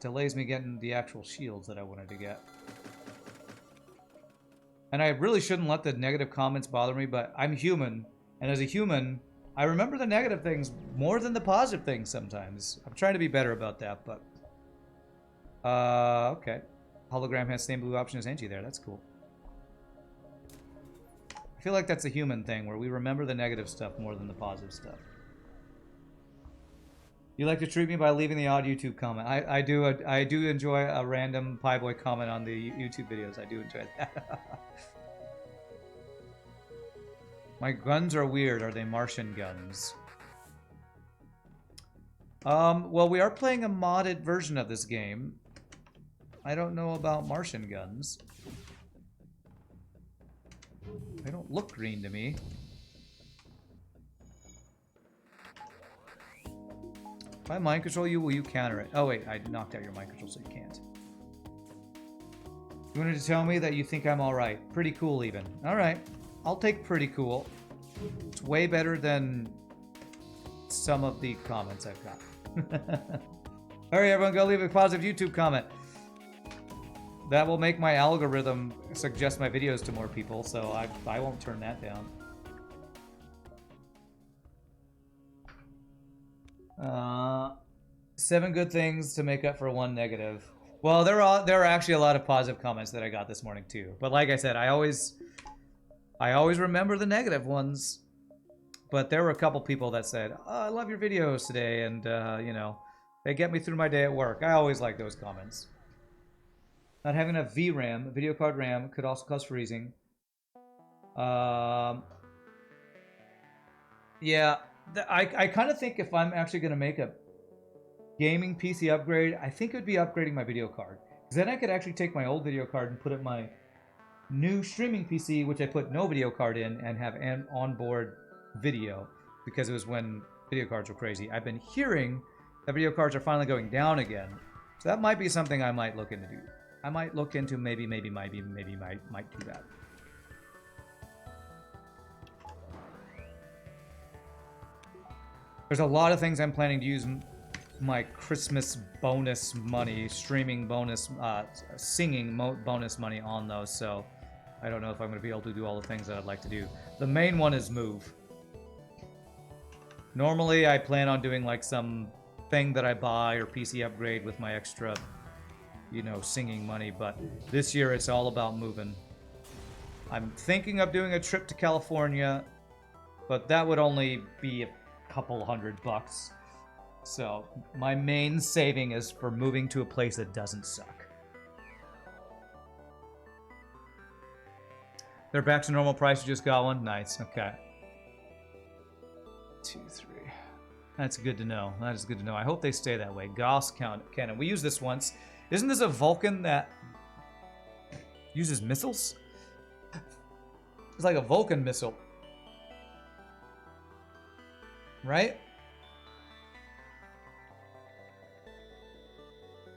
delays me getting the actual shields that I wanted to get. And I really shouldn't let the negative comments bother me, but I'm human. And as a human, I remember the negative things more than the positive things sometimes. I'm trying to be better about that, but... okay. Hologram has same blue option as Angie there. That's cool. I feel like that's a human thing, where we remember the negative stuff more than the positive stuff. You like to treat me by leaving the odd YouTube comment. I do enjoy a random Pie Boy comment on the YouTube videos. I do enjoy that. My guns are weird. Are they Martian guns? Well, we are playing a modded version of this game. I don't know about Martian guns. They don't look green to me. If I mind control you, will you counter it? Oh wait, I knocked out your mind control, so you can't. You wanted to tell me that you think I'm alright. Pretty cool even. Alright. I'll take pretty cool. It's way better than some of the comments I've got. Hurry, everyone, go leave a positive YouTube comment. That will make my algorithm suggest my videos to more people, so I won't turn that down. 7 good things to make up for 1 negative. Well, there are actually a lot of positive comments that I got this morning too. But like I said, I always remember the negative ones. But there were a couple people that said, oh, I love your videos today, and you know, they get me through my day at work. I always like those comments. Not having a VRAM, a video card RAM, could also cause freezing. Yeah, I kind of think if I'm actually going to make a gaming PC upgrade, I think it would be upgrading my video card. Because then I could actually take my old video card and put it in my new streaming PC, which I put no video card in, and have an onboard video. Because it was when video cards were crazy. I've been hearing that video cards are finally going down again. So that might be something I might look into. I might look into maybe might do that. There's a lot of things I'm planning to use my Christmas bonus money, streaming bonus, singing bonus money on those, so I don't know if I'm going to be able to do all the things that I'd like to do. The main one is move. Normally, I plan on doing like some thing that I buy or PC upgrade with my extra, you know, singing money, but this year it's all about moving. I'm thinking of doing a trip to California, but that would only be a couple $100. So my main saving is for moving to a place that doesn't suck. They're back to normal price. You just got one? Nice. Okay. 2, 3. That's good to know. That is good to know. I hope they stay that way. Gauss cannon. We used this once. Isn't this a Vulcan that uses missiles? It's like a Vulcan missile. Right?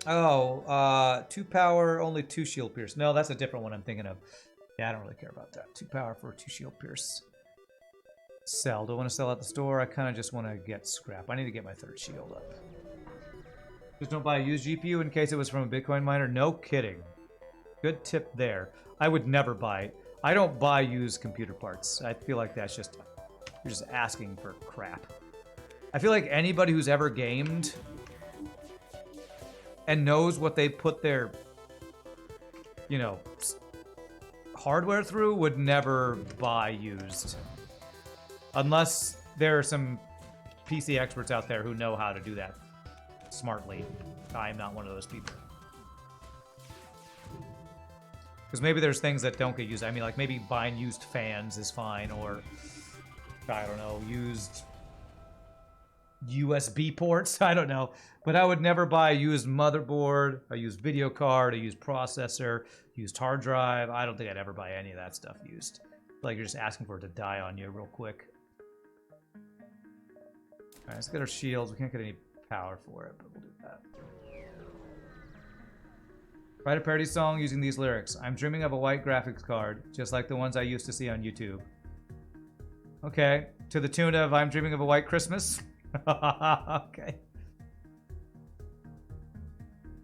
Oh, 2 power, only 2 shield pierce. No, that's a different one I'm thinking of. Yeah, I don't really care about that. 2 power for 2 shield pierce. Sell. Do I want to sell at the store? I kind of just want to get scrap. I need to get my 3rd shield up. Just don't buy a used GPU in case it was from a Bitcoin miner. No kidding. Good tip there. I would never buy. I don't buy used computer parts. I feel like that's just, you're just asking for crap. I feel like anybody who's ever gamed and knows what they put their, you know, hardware through would never buy used. Unless there are some PC experts out there who know how to do that smartly. I'm not one of those people. Because maybe there's things that don't get used. I mean, like maybe buying used fans is fine, or I don't know, used USB ports. I don't know. But I would never buy a used motherboard, a used video card, a used processor, used hard drive. I don't think I'd ever buy any of that stuff used. Like you're just asking for it to die on you real quick. Alright, let's get our shields. We can't get any power for it, but we'll do that. Write a parody song using these lyrics. I'm dreaming of a white graphics card, just like the ones I used to see on YouTube. Okay, to the tune of I'm dreaming of a white Christmas. Okay.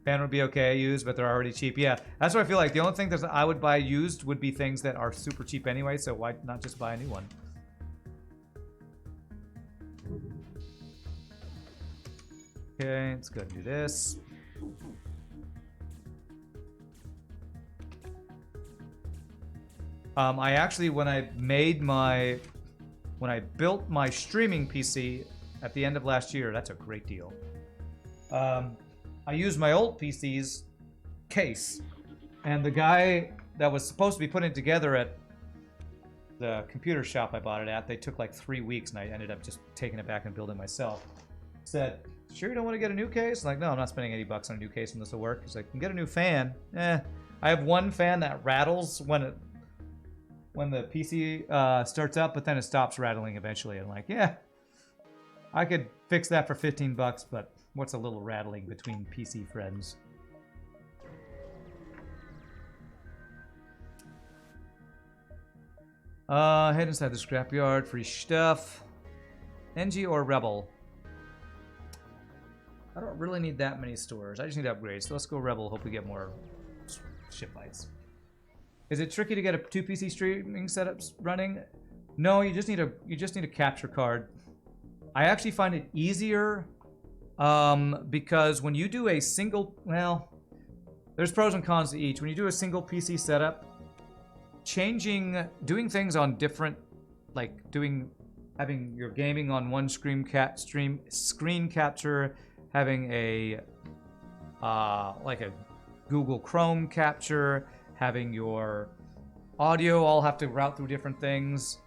Fan would be okay used, but they're already cheap. Yeah, that's what I feel like. The only thing that I would buy used would be things that are super cheap anyway, so why not just buy a new one? Okay, let's go and do this. I actually, when I built my streaming PC at the end of last year, that's a great deal. I used my old PC's case, and the guy that was supposed to be putting it together at the computer shop I bought it at, they took like 3 weeks, and I ended up just taking it back and building it myself. Said, sure you don't want to get a new case? I'm like, no, I'm not spending $80 on a new case when this will work. He's like, can get a new fan. I have one fan that rattles when the PC starts up, but then it stops rattling eventually. I'm like, yeah, I could fix that for $15, but what's a little rattling between PC friends? Head inside the scrapyard, free stuff. NG or Rebel? I don't really need that many stores. I just need upgrades. So let's go Rebel. Hope we get more ship bites. Is it tricky to get a 2 PC streaming setups running? No, you just need a capture card. I actually find it easier because when you do a single, well, there's pros and cons to each. When you do a single PC setup, doing things on different, like having your gaming on one screen capture, having a like a Google Chrome capture, having your audio all have to route through different things.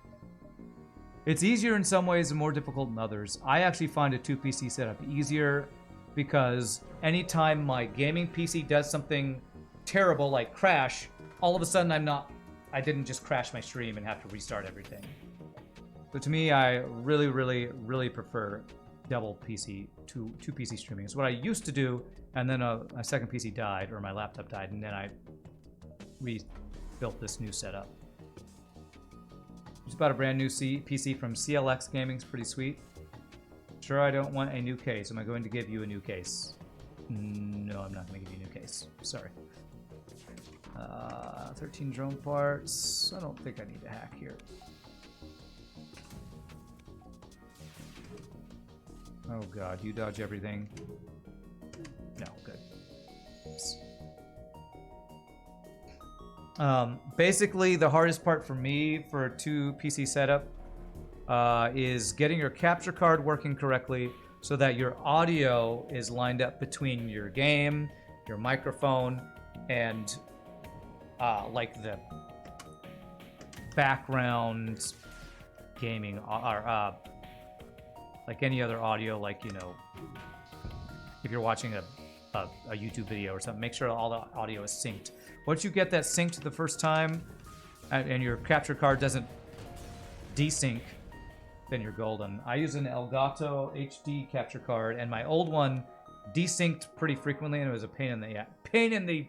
It's easier in some ways and more difficult in others. I actually find a 2 PC setup easier because anytime my gaming PC does something terrible like crash, all of a sudden I didn't just crash my stream and have to restart everything. So to me, I really, really, really prefer double PC, two PC streaming. It's what I used to do, and then my second PC died, or my laptop died, and then I rebuilt this new setup. Just bought a brand new PC from CLX Gaming. It's pretty sweet. Sure, I don't want a new case. Am I going to give you a new case? No, I'm not going to give you a new case. Sorry. 13 drone parts. I don't think I need a hack here. Oh god, you dodge everything. No, good. Oops. Basically, the hardest part for me for a 2 PC setup is getting your capture card working correctly so that your audio is lined up between your game, your microphone, and like the background gaming, or like any other audio, like, you know, if you're watching a YouTube video or something, make sure all the audio is synced. Once you get that synced the first time and your capture card doesn't desync, then you're golden. I use an Elgato HD capture card, and my old one desynced pretty frequently, and it was a pain in the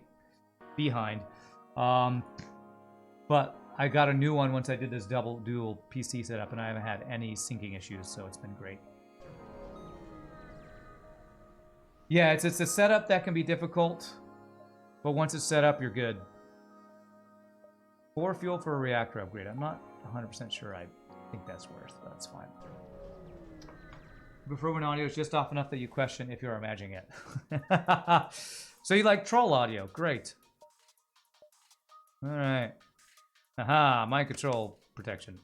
behind. But I got a new one once I did this dual PC setup, and I haven't had any syncing issues, so it's been great. Yeah, it's a setup that can be difficult, but once it's set up, you're good. 4 fuel for a reactor upgrade. I'm not 100% sure I think that's worth, but that's fine. Improvement audio is just off enough that you question if you're imagining it. So you like troll audio. Great. Alright. Aha, mind control protection.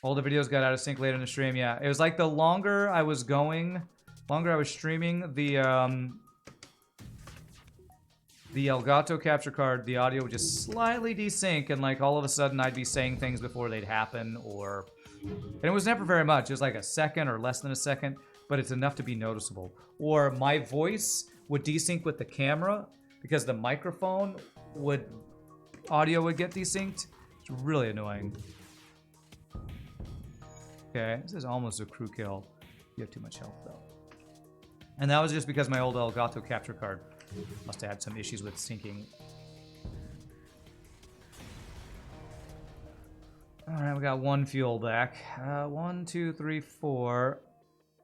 All the videos got out of sync later in the stream. Yeah, it was like the longer I was going, longer I was streaming, the Elgato capture card, the audio would just slightly desync, and like all of a sudden I'd be saying things before they'd happen, or... And it was never very much. It was like a second or less than a second, but it's enough to be noticeable. Or my voice would desync with the camera because the microphone would... Audio would get desynced. It's really annoying. Okay, this is almost a crew kill. You have too much health, though. And that was just because my old Elgato capture card must have had some issues with syncing. Alright, we got 1 fuel back. 1, 2, 3, 4,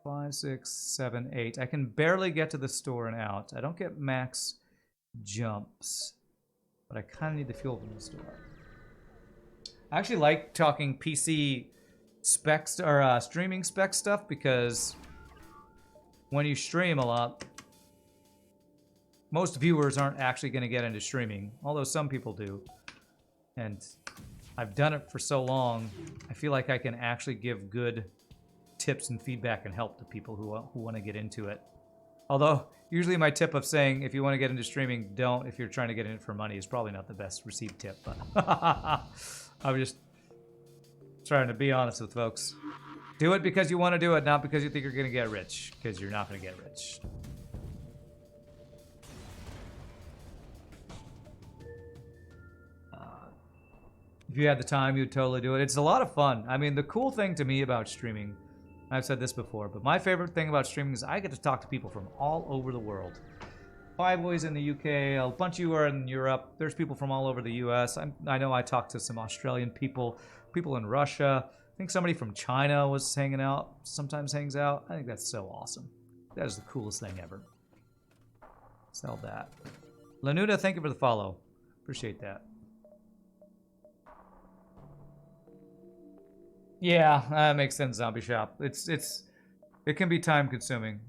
5, 6, 7, 8. I can barely get to the store and out. I don't get max jumps, but I kind of need the fuel from the store. I actually like talking PC specs or streaming spec stuff because when you stream a lot, most viewers aren't actually going to get into streaming, although some people do. And I've done it for so long, I feel like I can actually give good tips and feedback and help to people who want to get into it. Although, usually my tip of saying, if you want to get into streaming, don't. If you're trying to get in it for money, is probably not the best received tip. But I'm just trying to be honest with folks. Do it because you want to do it, not because you think you're going to get rich. Because you're not going to get rich. If you had the time, you'd totally do it. It's a lot of fun. I mean, the cool thing to me about streaming, I've said this before, but my favorite thing about streaming is I get to talk to people from all over the world. Five boys in the UK, a bunch of you are in Europe. There's people from all over the US. I know I talked to some Australian people, people in Russia. I think somebody from China was hanging out, sometimes hangs out. I think that's so awesome. That is the coolest thing ever. Sell that. Lanuda, thank you for the follow. Appreciate that. Yeah, that makes sense, Zombie Shop. It can be time consuming.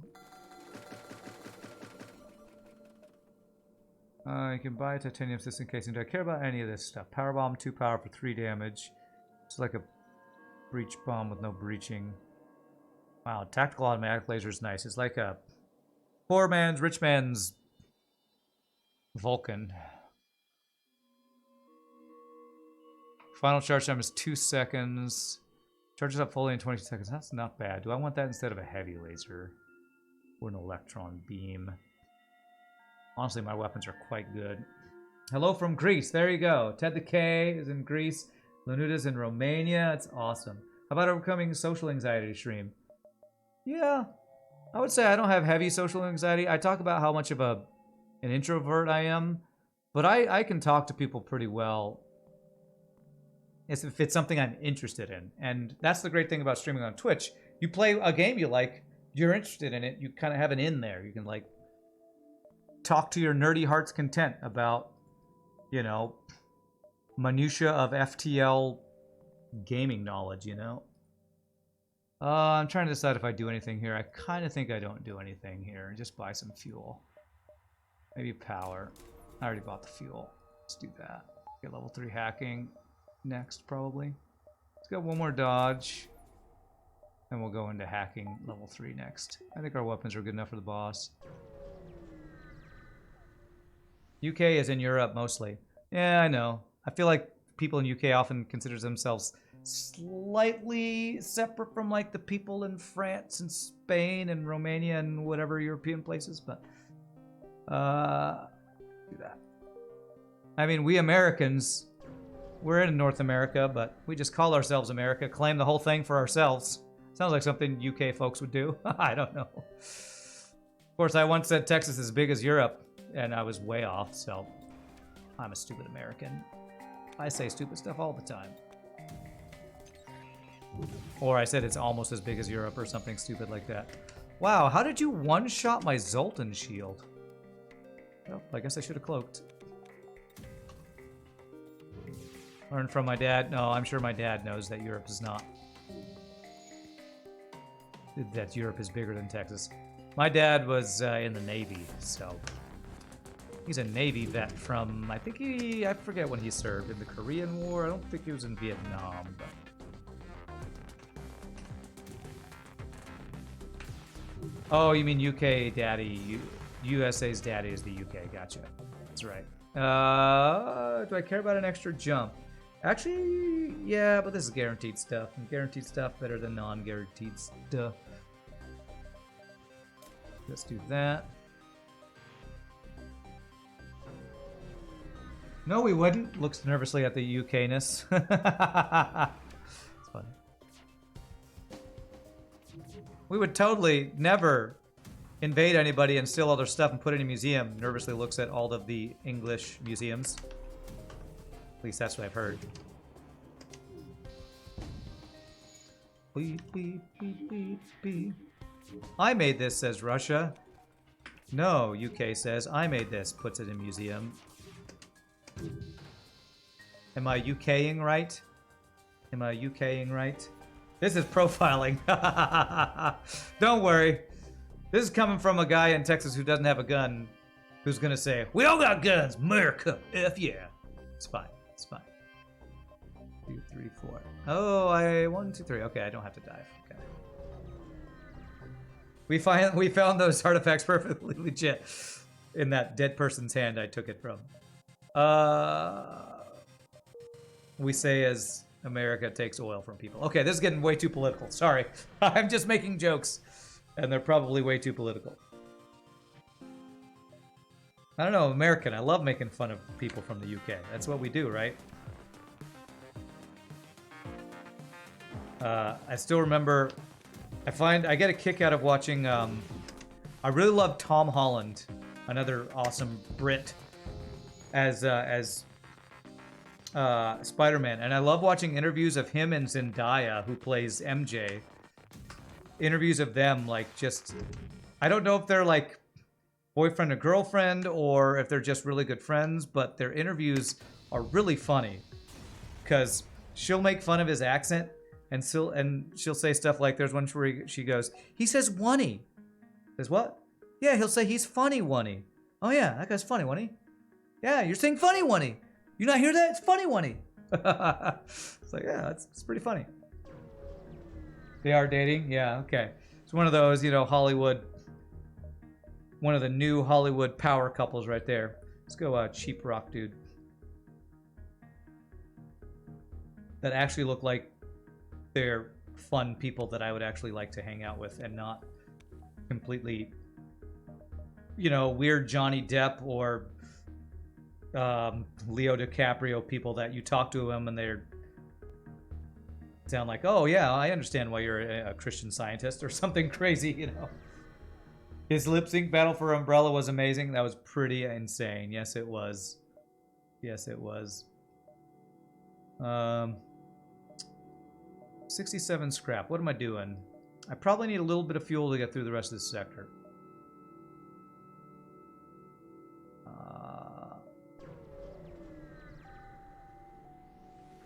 You can buy a titanium system casing. Do I care about any of this stuff? Power bomb, 2 power for 3 damage. It's like a breach bomb with no breaching. Wow, tactical automatic laser is nice. It's like a poor man's, rich man's Vulcan. Final charge time is 2 seconds. Charges up fully in 20 seconds. That's not bad. Do I want that instead of a heavy laser? Or an electron beam? Honestly, my weapons are quite good. Hello from Greece. There you go. Ted the K is in Greece. Lanuda's in Romania. It's awesome. How about overcoming social anxiety stream? Yeah. I would say I don't have heavy social anxiety. I talk about how much of an introvert I am. But I can talk to people pretty well. If it's something I'm interested in. And that's the great thing about streaming on Twitch. You play a game you like, you're interested in it, you kind of have an in there. You can, like, talk to your nerdy heart's content about, you know, minutia of FTL gaming knowledge, you know? I'm trying to decide if I do anything here. I kind of think I don't do anything here. Just buy some fuel. Maybe power. I already bought the fuel. Let's do that. Get level 3 hacking. Next, probably. Let's get one more dodge. And we'll go into hacking level 3 next. I think our weapons are good enough for the boss. UK is in Europe, mostly. Yeah, I know. I feel like people in UK often consider themselves slightly separate from, like, the people in France and Spain and Romania and whatever European places, but... do that. I mean, we Americans... We're in North America, but we just call ourselves America, claim the whole thing for ourselves. Sounds like something UK folks would do. I don't know. Of course, I once said Texas is as big as Europe, and I was way off, so I'm a stupid American. I say stupid stuff all the time. Or I said it's almost as big as Europe or something stupid like that. Wow, how did you one-shot my Zoltan shield? Well, I guess I should have cloaked. Learn from my dad. No, I'm sure my dad knows that Europe is not. That Europe is bigger than Texas. My dad was in the Navy, so he's a Navy vet from, I think I forget when he served, in the Korean War. I don't think he was in Vietnam, but... Oh, you mean UK daddy. USA's daddy is the UK. Gotcha. That's right. Do I care about an extra jump? Actually, yeah, but this is guaranteed stuff. And guaranteed stuff better than non-guaranteed stuff. Let's do that. No, we wouldn't. Looks nervously at the UK-ness. It's funny. We would totally never invade anybody and steal all their stuff and put it in a museum. Nervously looks at all of the English museums. At least that's what I've heard. Beep, beep, beep, beep, beep. I made this, says Russia. No, UK says, I made this, puts it in museum. Am I UKing right? Am I UKing right? This is profiling. Don't worry. This is coming from a guy in Texas who doesn't have a gun, who's gonna say, we all got guns, America, F yeah. It's fine, it's fine. 2, 3, 4. Oh, 1, 2, 3. Okay, I don't have to dive. Okay. We found those artifacts perfectly legit in that dead person's hand I took it from. We say as America takes oil from people. Okay, this is getting way too political. Sorry. I'm just making jokes, and they're probably way too political. I don't know, American. I love making fun of people from the UK. That's what we do, right? I still remember... I get a kick out of watching... I really love Tom Holland, another awesome Brit, as Spider-Man, and I love watching interviews of him and Zendaya, who plays MJ. Interviews of them, like, just... I don't know if they're, like, boyfriend or girlfriend, or if they're just really good friends, but their interviews are really funny. Because she'll make fun of his accent, and she'll say stuff like, there's one where she goes, he says wunny. Says what? Yeah, he'll say he's funny wunny. Oh yeah, that guy's funny wunny. Yeah, you're saying funny wunny. You not hear that? It's funny wunny. It's like, yeah, it's pretty funny. They are dating? Yeah, okay. It's one of those, you know, Hollywood, one of the new Hollywood power couples right there. Let's go cheap rock dude. That actually look like they're fun people that I would actually like to hang out with, and not completely, you know, weird Johnny Depp or Leo DiCaprio people that you talk to them and they're sound like, oh yeah, I understand why you're a Christian Scientist or something crazy, you know. His lip sync battle for Umbrella was amazing. That was pretty insane. Yes, it was. Yes, it was. 67 scrap. What am I doing? I probably need a little bit of fuel to get through the rest of this sector.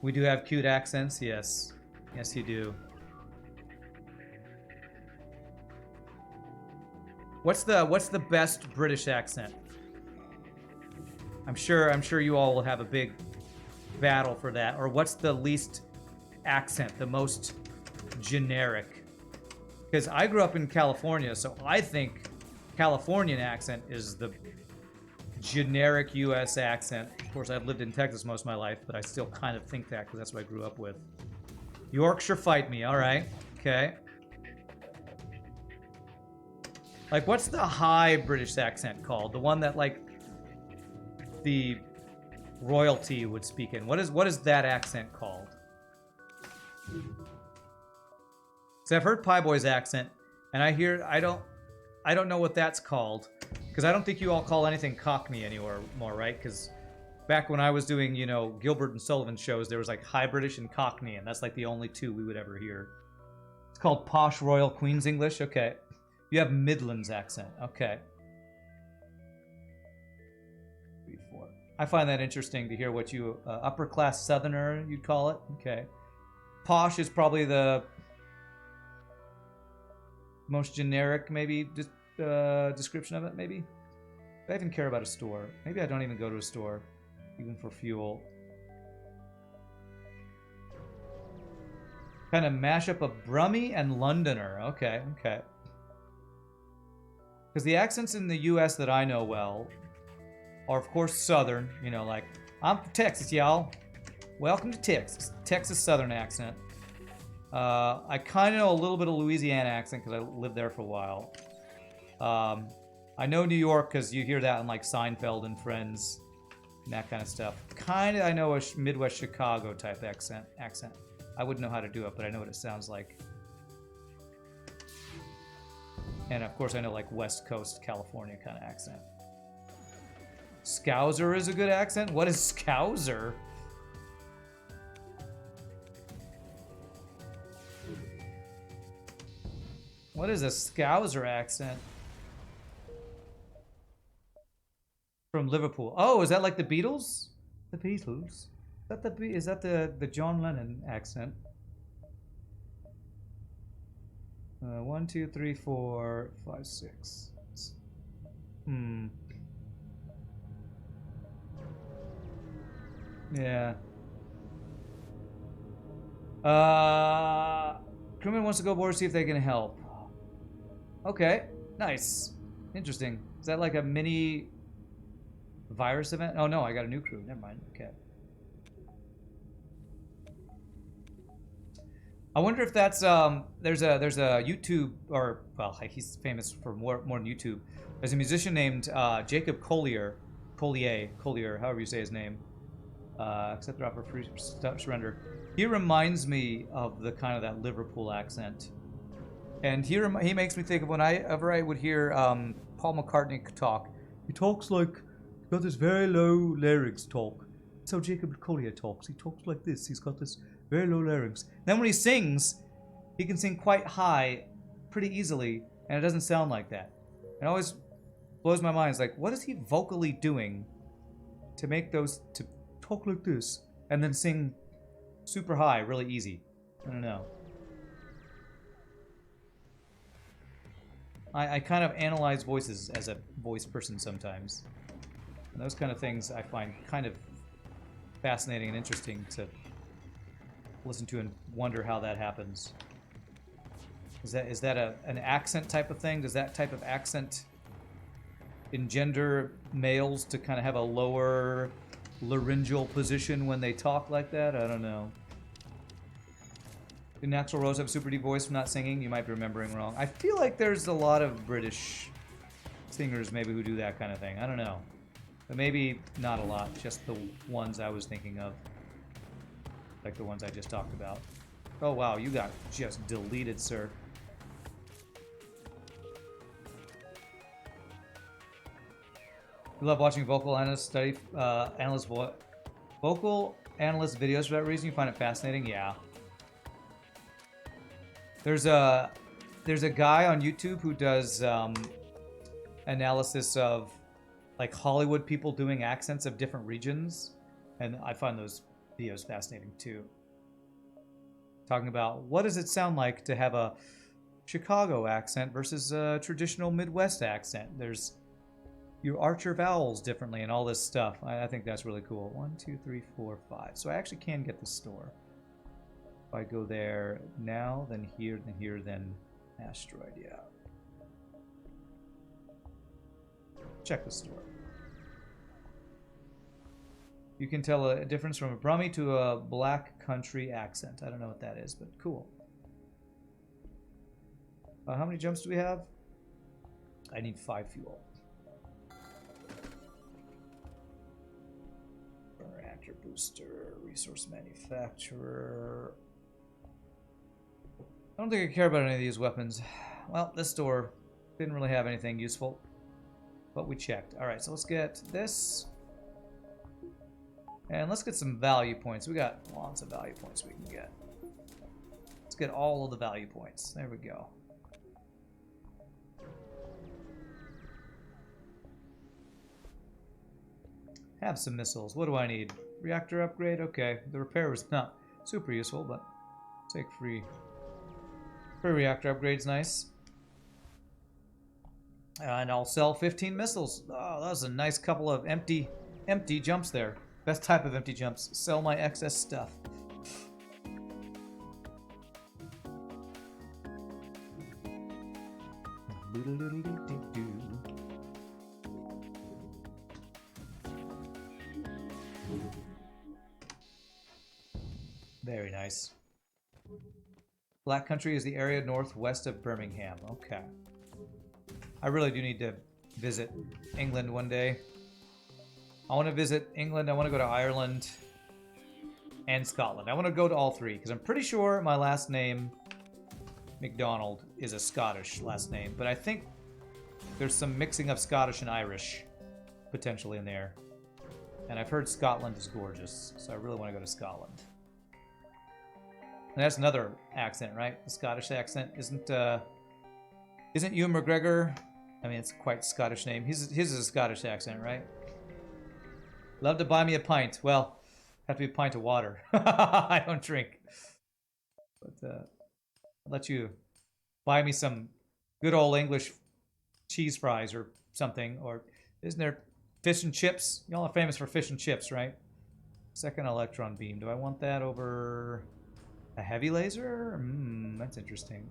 We do have cute accents, yes. Yes, you do. What's the best British accent? I'm sure you all will have a big battle for that. Or what's the least accent, the most generic? Because I grew up in California, so I think Californian accent is the generic U.S. accent. Of course, I've lived in Texas most of my life, but I still kind of think that because that's what I grew up with. Yorkshire, fight me. All right. Okay. Like, what's the high British accent called? The one that, like, the royalty would speak in. What is that accent called? So I've heard Pie Boy's accent, and I don't know what that's called, because I don't think you all call anything Cockney anymore, right? Because back when I was doing, you know, Gilbert and Sullivan shows, there was like High British and Cockney, and that's like the only two we would ever hear. It's called Posh Royal Queen's English. Okay. You have Midlands accent. Okay. 3, 4. I find that interesting to hear what you upper class Southerner you'd call it. Okay. Posh is probably the most generic, maybe description of it. Maybe. I even care about a store. Maybe I don't even go to a store, even for fuel. Kind of mashup of Brummie and Londoner. Okay, okay. Because the accents in the U.S. that I know well are, of course, Southern. You know, like, I'm from Texas, y'all. Welcome to Texas. Texas Southern accent. I kind of know a little bit of Louisiana accent because I lived there for a while. I know New York because you hear that in, like, Seinfeld and Friends and that kind of stuff. Kind of, I know a Midwest Chicago type accent. I wouldn't know how to do it, but I know what it sounds like. And of course I know like West Coast California kind of accent. Scouser is a good accent? What is Scouser? What is a Scouser accent? From Liverpool. Oh, is that like the Beatles? The Beatles? Is that the John Lennon accent? 1, 2, 3, 4, 5, 6. Yeah. Crewman wants to go aboard, see if they can help. Okay, nice. Interesting. Is that like a mini virus event? Oh no, I got a new crew. Never mind. Okay. I wonder if that's there's a YouTube, or well, he's famous for more than YouTube. There's a musician named Jacob Collier, however you say his name. Accept the offer, free surrender. He reminds me of the kind of that Liverpool accent, and he makes me think of whenever I would hear Paul McCartney talk. He talks like he's got this very low larynx talk. That's how Jacob Collier talks. He talks like this. He's got this very low larynx. Then when he sings, he can sing quite high pretty easily, and it doesn't sound like that. It always blows my mind. It's like, what is he vocally doing to make those, to talk like this, and then sing super high, really easy? I don't know. I kind of analyze voices as a voice person sometimes. And those kind of things I find kind of fascinating and interesting to listen to and wonder how that happens. Is that an accent type of thing? Does that type of accent engender males to kind of have a lower laryngeal position when they talk like that? I don't know. Did Natural Rose have super deep voice from not singing? You might be remembering wrong. I feel like there's a lot of British singers maybe who do that kind of thing. I don't know. But maybe not a lot, just the ones I was thinking of. Like the ones I just talked about. Oh wow, you got just deleted, sir. You love watching vocal analyst vocal analyst videos for that reason? You find it fascinating? Yeah. There's a guy on YouTube who does analysis of like Hollywood people doing accents of different regions, and I find those videos fascinating too. Talking about what does it sound like to have a Chicago accent versus a traditional Midwest accent. You arch your vowels differently and all this stuff. I think that's really cool. 1, 2, 3, 4, 5. So I actually can get the store. If I go there now, then here, then asteroid, yeah. Check the store. You can tell a difference from a Brummie to a black country accent. I don't know what that is, but cool. How many jumps do we have? I need 5 fuel. Burner reactor booster, resource manufacturer. I don't think I care about any of these weapons. Well, this store didn't really have anything useful, but we checked. Alright, so let's get this. And let's get some value points. We got lots of value points we can get. Let's get all of the value points. There we go. Have some missiles. What do I need? Reactor upgrade? Okay. The repair was not super useful, but take free. Free reactor upgrade's nice. And I'll sell 15 missiles. Oh, that was a nice couple of empty jumps there. Best type of empty jumps. Sell my excess stuff. Very nice. Black Country is the area northwest of Birmingham. Okay. I really do need to visit England one day. I want to visit England. I want to go to Ireland and Scotland. I want to go to all three because I'm pretty sure my last name, McDonald, is a Scottish last name. But I think there's some mixing of Scottish and Irish potentially in there. And I've heard Scotland is gorgeous, so I really want to go to Scotland. And that's another accent, right? The Scottish accent. Isn't Ewan McGregor? I mean, it's quite a Scottish name. His is a Scottish accent, right? Love to buy me a pint. Well, have to be a pint of water. I don't drink. But I'll let you buy me some good old English cheese fries or something. Or isn't there fish and chips? Y'all are famous for fish and chips, right? Second electron beam. Do I want that over a heavy laser? That's interesting.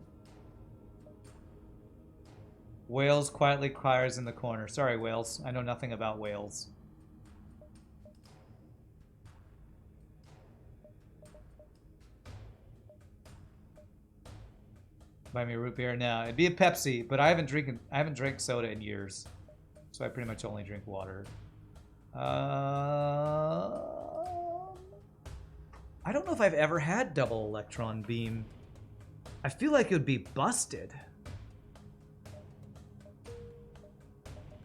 Wales quietly cries in the corner. Sorry, Wales. I know nothing about Wales. Buy me a root beer now. It'd be a Pepsi, but I haven't drank soda in years, so I pretty much only drink water. I don't know if I've ever had double electron beam. I feel like it would be busted.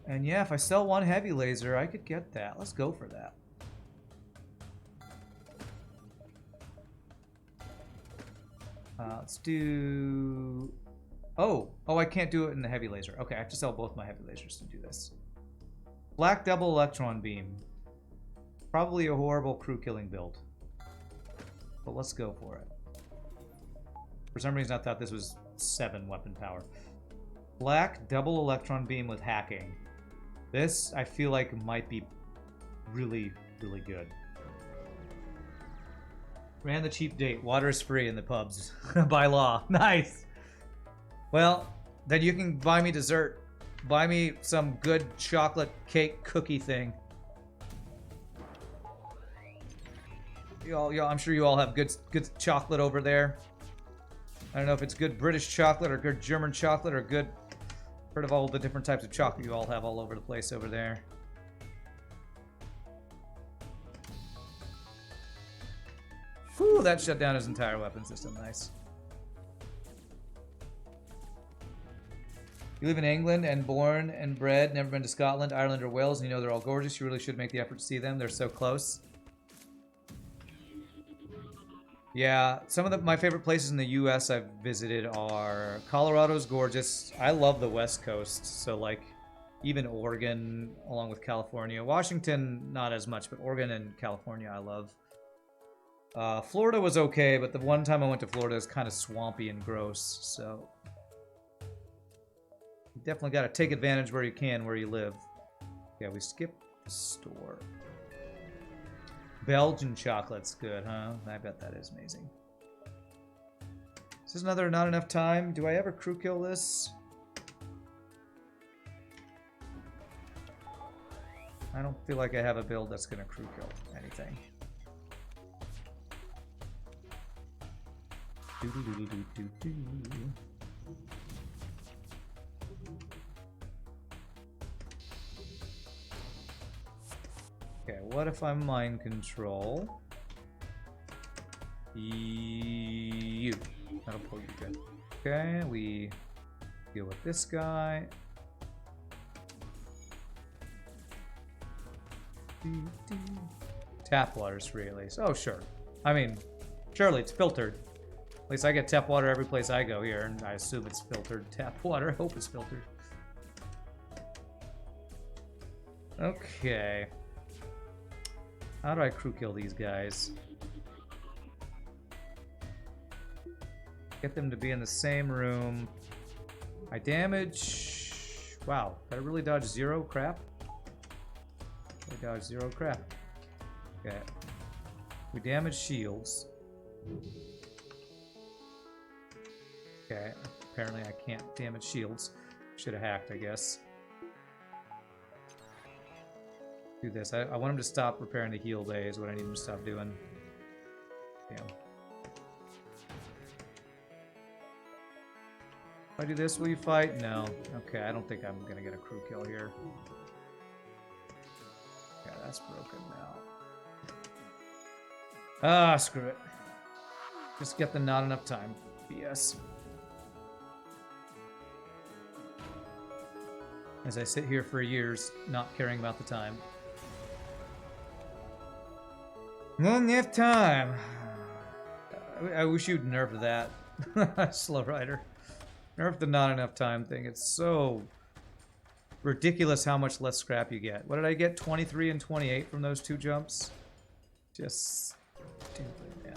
And yeah, if I sell one heavy laser, I could get that. Let's go for that. Let's do... Oh, I can't do it in the heavy laser. Okay, I have to sell both my heavy lasers to do this. Black double electron beam. Probably a horrible crew killing build. But let's go for it. For some reason I thought this was 7 weapon power. Black double electron beam with hacking. This, I feel like, might be really, really good. Ran the cheap date. Water is free in the pubs. By law. Nice! Well, then you can buy me dessert. Buy me some good chocolate cake cookie thing. Y'all, I'm sure you all have good chocolate over there. I don't know if it's good British chocolate or good German chocolate or good... Heard of all the different types of chocolate you all have all over the place over there. Whew, that shut down his entire weapon system. Nice. You live in England and born and bred, never been to Scotland, Ireland, or Wales, and you know they're all gorgeous. You really should make the effort to see them. They're so close. Yeah, some of my favorite places in the U.S. I've visited are... Colorado's gorgeous. I love the West Coast, so like even Oregon along with California. Washington, not as much, but Oregon and California I love. Florida was okay, but the one time I went to Florida is kind of swampy and gross, so... You definitely got to take advantage where you can, where you live. Yeah, we skipped the store. Belgian chocolate's good, huh? I bet that is amazing. Is this another not enough time? Do I ever crew kill this? I don't feel like I have a build that's gonna crew kill anything. Okay, what if I'm mind control? You. That'll pull you good. Okay, we deal with this guy. Tap water's free at least. Oh, sure. I mean, surely it's filtered. At least I get tap water every place I go here, and I assume it's filtered tap water. I hope it's filtered. Okay. How do I crew kill these guys? Get them to be in the same room. I damage... Wow, did I really dodge 0 crap? I dodged 0 crap. Okay. We damage shields. Okay, apparently I can't damage shields. Should have hacked, I guess. Do this. I want him to stop repairing the heal bay is what I need him to stop doing. Damn. If I do this, will you fight? No. Okay, I don't think I'm gonna get a crew kill here. Yeah, that's broken now. Ah, screw it. Just get the not enough time. BS. As I sit here for years, not caring about the time. Not enough time. I wish you'd nerfed that. Slow Rider. Nerf the not enough time thing. It's so ridiculous how much less scrap you get. What did I get? 23 and 28 from those 2 jumps? Just stupid, man.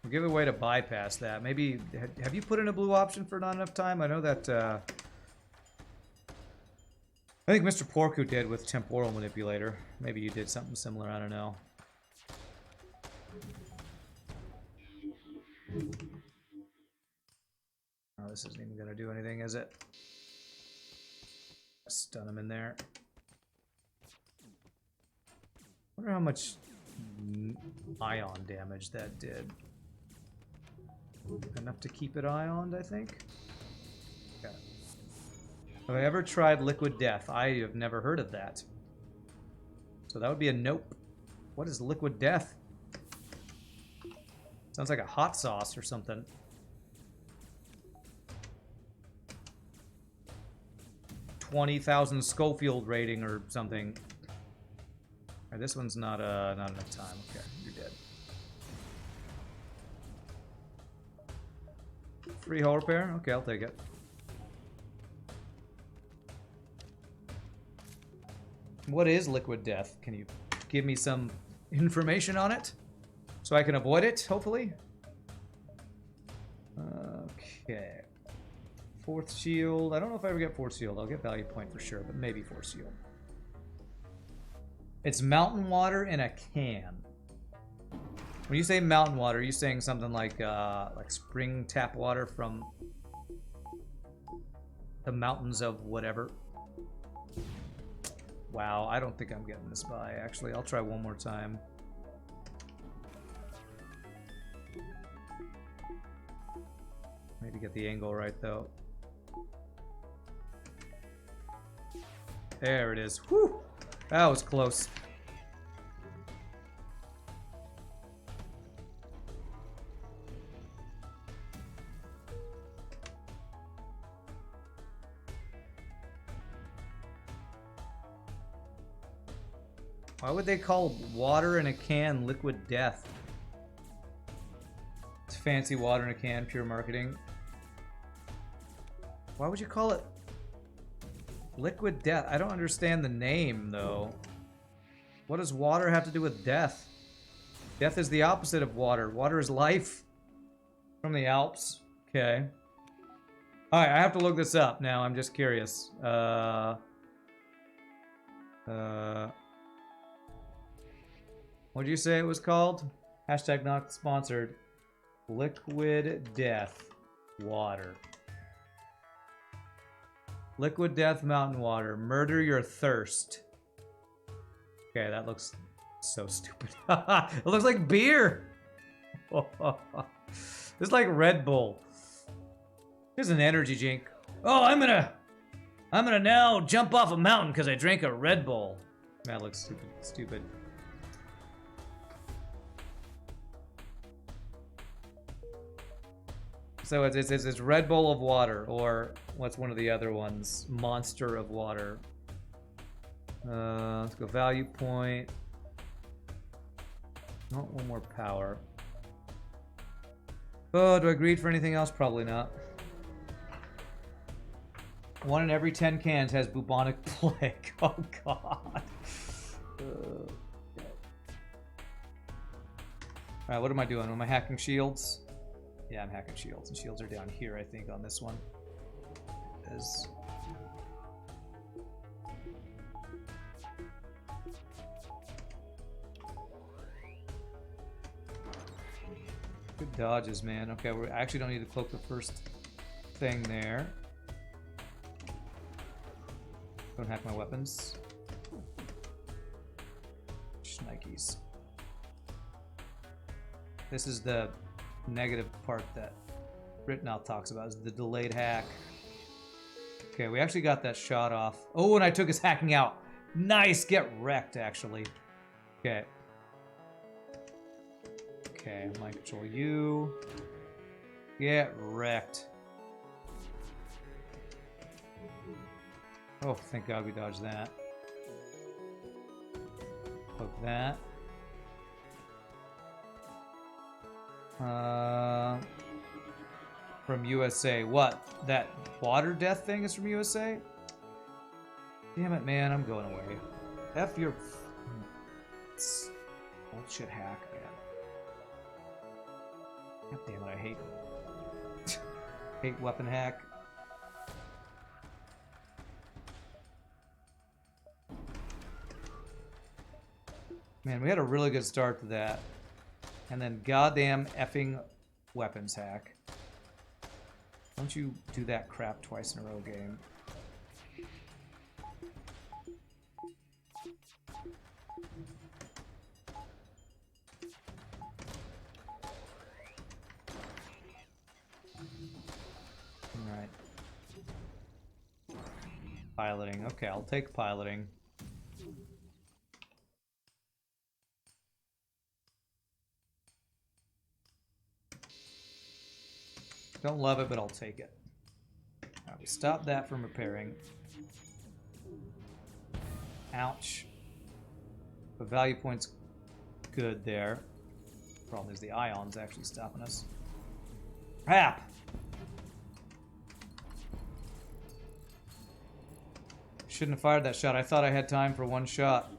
We'll give a way to bypass that. Maybe, have you put in a blue option for not enough time? I know that, I think Mr. Porku did with Temporal Manipulator. Maybe you did something similar, I don't know. Oh, this isn't even gonna do anything, is it? Stun him in there. Wonder how much ion damage that did. Enough to keep it ioned, I think. Okay. Have I ever tried Liquid Death? I have never heard of that. So that would be a nope. What is Liquid Death? Sounds like a hot sauce or something. $20,000 Schofield rating or something. Alright, this one's not enough time. Okay, you're dead. Free hull repair? Okay, I'll take it. What is Liquid Death? Can you give me some information on it? So I can avoid it, hopefully? Okay. 4th shield. I don't know if I ever get 4th shield. I'll get value point for sure, but maybe 4th shield. It's mountain water in a can. When you say mountain water, are you saying something like spring tap water from the mountains of whatever? Wow, I don't think I'm getting this by, actually. I'll try one more time. Maybe get the angle right, though. There it is. Whew! That was close. Why would they call water in a can Liquid Death? It's fancy water in a can, pure marketing. Why would you call it Liquid Death? I don't understand the name, though. What does water have to do with death? Death is the opposite of water. Water is life. From the Alps. Okay. Alright, I have to look this up now. I'm just curious. What'd you say it was called? Hashtag not sponsored. Liquid Death water. Liquid Death mountain water. Murder your thirst. Okay, that looks so stupid. It looks like beer. It's like Red Bull. Here's an energy drink. Oh, I'm gonna now jump off a mountain because I drank a Red Bull. That looks stupid. So it's Red Bull of water, or what's one of the other ones? Monster of water. Let's go value point. Not one more power. Oh, do I greed for anything else? Probably not. 1 in every 10 cans has bubonic plague. Oh god. Alright, what am I doing? Am I hacking shields? Yeah, I'm hacking shields. And shields are down here, I think, on this one. Is good dodges, man. Okay, I actually don't need to cloak the first thing there. Don't hack my weapons. Nikes. This is the negative part that Rittenhouse talks about, is the delayed hack. Okay, we actually got that shot off. Oh, and I took his hacking out. Nice, get wrecked, actually. Okay. Okay, I might control you. Get wrecked. Oh, thank God we dodged that. Cloak that. From USA. What? That water death thing is from USA? Damn it, man. I'm going away. F your bullshit hack, man. God damn it, I hate hate weapon hack. Man, we had a really good start to that. And then goddamn effing weapons hack. Don't you do that crap twice in a row, game. Alright. Piloting. Okay, I'll take piloting. Don't love it, but I'll take it. Alright, we stop that from repairing. Ouch. The value point's good there. Problem is the ion's actually stopping us. Crap! Shouldn't have fired that shot. I thought I had time for one shot.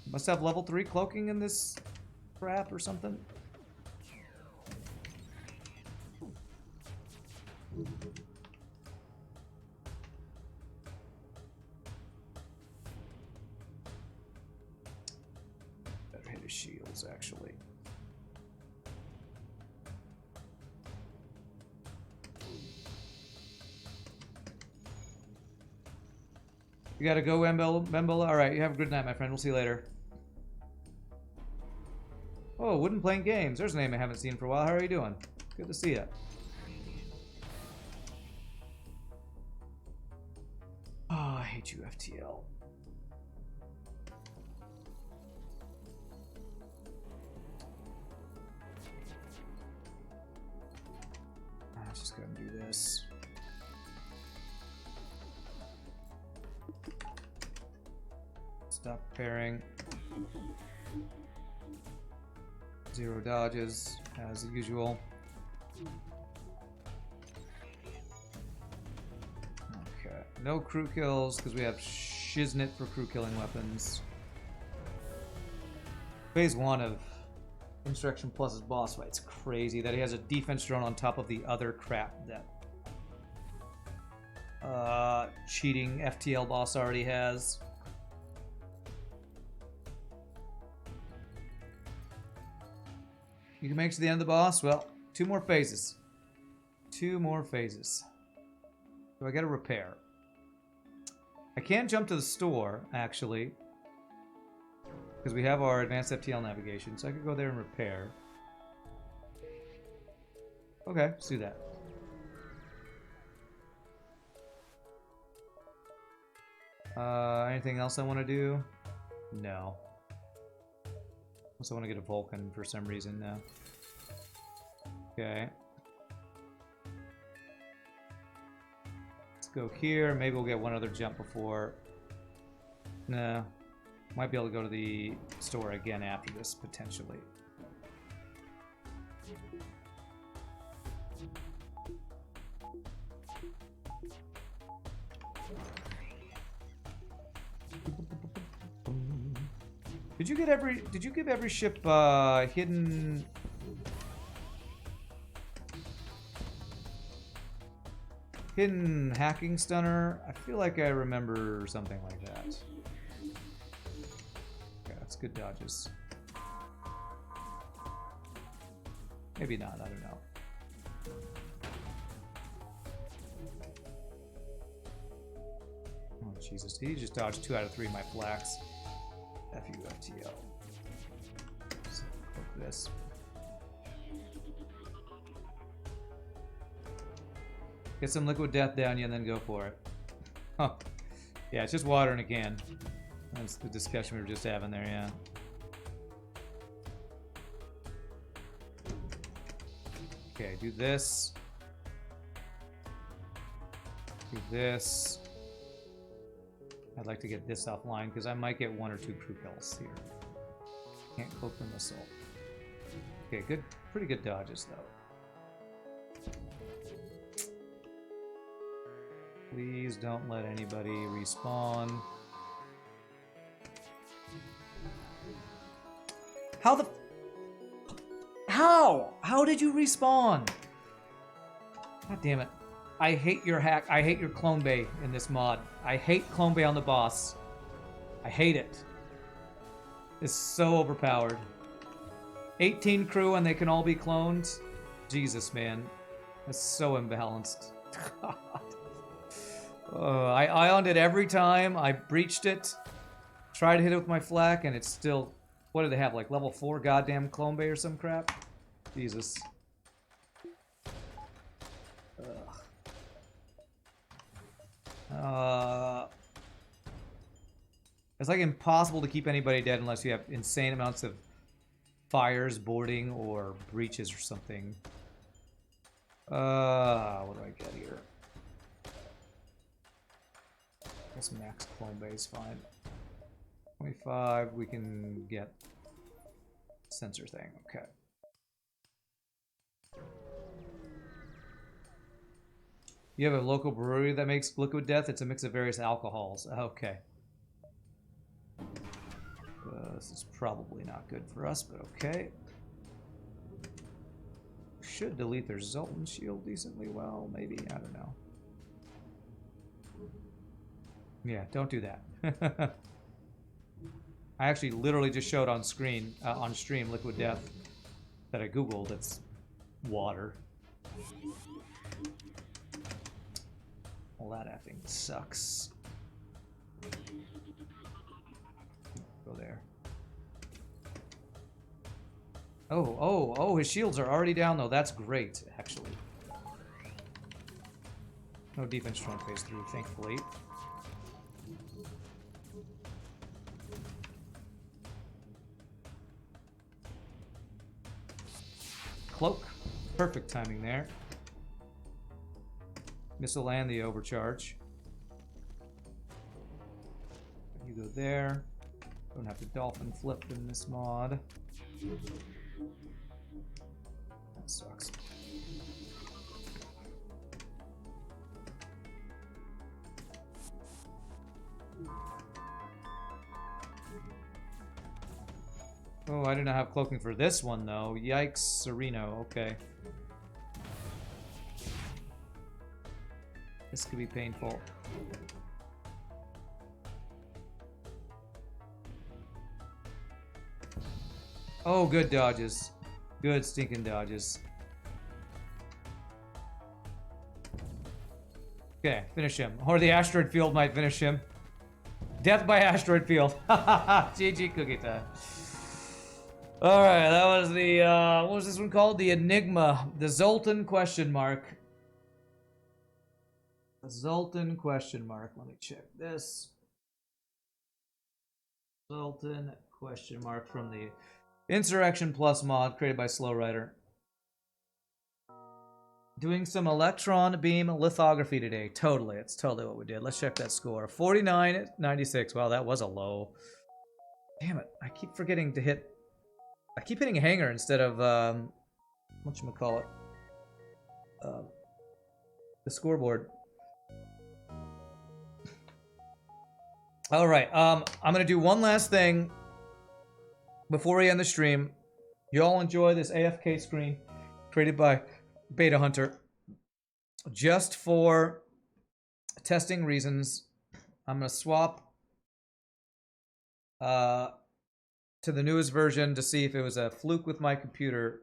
Must have level 3 cloaking in this crap or something. Better hit his shields, actually. You gotta go, Wembola? Alright, you have a good night, my friend. We'll see you later. Oh, Wooden Plank Games. There's a name I haven't seen for a while. How are you doing? Good to see you. Oh, I hate you, FTL. Let's just go and do this. Stop pairing. 0 dodges, as usual. Okay, no crew kills, because we have shiznit for crew killing weapons. Phase 1 of Insurrection Plus's boss fight's crazy, that he has a defense drone on top of the other crap that cheating FTL boss already has. You can make it to the end of the boss? Well, 2 more phases. 2 more phases. So I gotta repair. I can jump to the store, actually. Because we have our advanced FTL navigation, so I could go there and repair. Okay, let's do that. Anything else I want to do? No. Also want to get a Vulcan for some reason now. Okay. Let's go here. Maybe we'll get one other jump before. No. Might be able to go to the store again after this, potentially. Did you give every ship hidden hacking stunner? I feel like I remember something like that. Okay, that's good dodges. Maybe not, I don't know. Oh, Jesus. He just dodged 2 out of 3 of my flax. F you, FTL. So, click this. Get some liquid death down you and then go for it. Huh. Yeah, it's just water in a can. That's the discussion we were just having there, yeah. Okay, do this. Do this. I'd like to get this offline because I might get 1 or 2 crew kills here. Can't cloak the missile. Okay, good, pretty good dodges though. Please don't let anybody respawn. How the... How? How did you respawn? God damn it. I hate your hack. I hate your clone bay in this mod. I hate clone bay on the boss. I hate it. It's so overpowered. 18 crew and they can all be cloned? Jesus, man. That's so imbalanced. God. I ioned it every time. I breached it. Tried to hit it with my flak and it's still... What do they have? Like level 4 goddamn clone bay or some crap? Jesus. It's like impossible to keep anybody dead unless you have insane amounts of fires, boarding, or breaches or something. What do I get here? I guess max clone bay is fine. 25, we can get sensor thing, okay. You have a local brewery that makes liquid death? It's a mix of various alcohols. Okay. This is probably not good for us, but okay. Should delete their Zoltan shield decently well, maybe, I don't know. Yeah, don't do that. I actually literally just showed on screen, on stream, liquid death that I googled. It's water. Well, that effing sucks. Go there. Oh, his shields are already down, though. That's great, actually. No defense strong phase 3, thankfully. Cloak. Perfect timing there. Missile and the overcharge. You go there. Don't have to dolphin flip in this mod. That sucks. Oh, I do not have cloaking for this one, though. Yikes, Sereno. Okay. This could be painful. Oh, good dodges. Good stinking dodges. Okay, finish him. Or the asteroid field might finish him. Death by asteroid field. GG cookie time. Alright, that was the, what was this one called? The Enigma. The Zoltan question mark. The Zoltan question mark. Let me check this. Zoltan question mark from the Insurrection Plus mod created by Slow Rider. Doing some electron beam lithography today. Totally. It's totally what we did. Let's check that score. 49.96. Wow, that was a low. Damn it. I keep forgetting to hit... I keep hitting hanger instead of, whatchamacallit? The scoreboard. Alright, I'm gonna do one last thing. before we end the stream, you all enjoy this AFK screen created by Beta Hunter. Just for testing reasons, I'm going to swap to the newest version to see if it was a fluke with my computer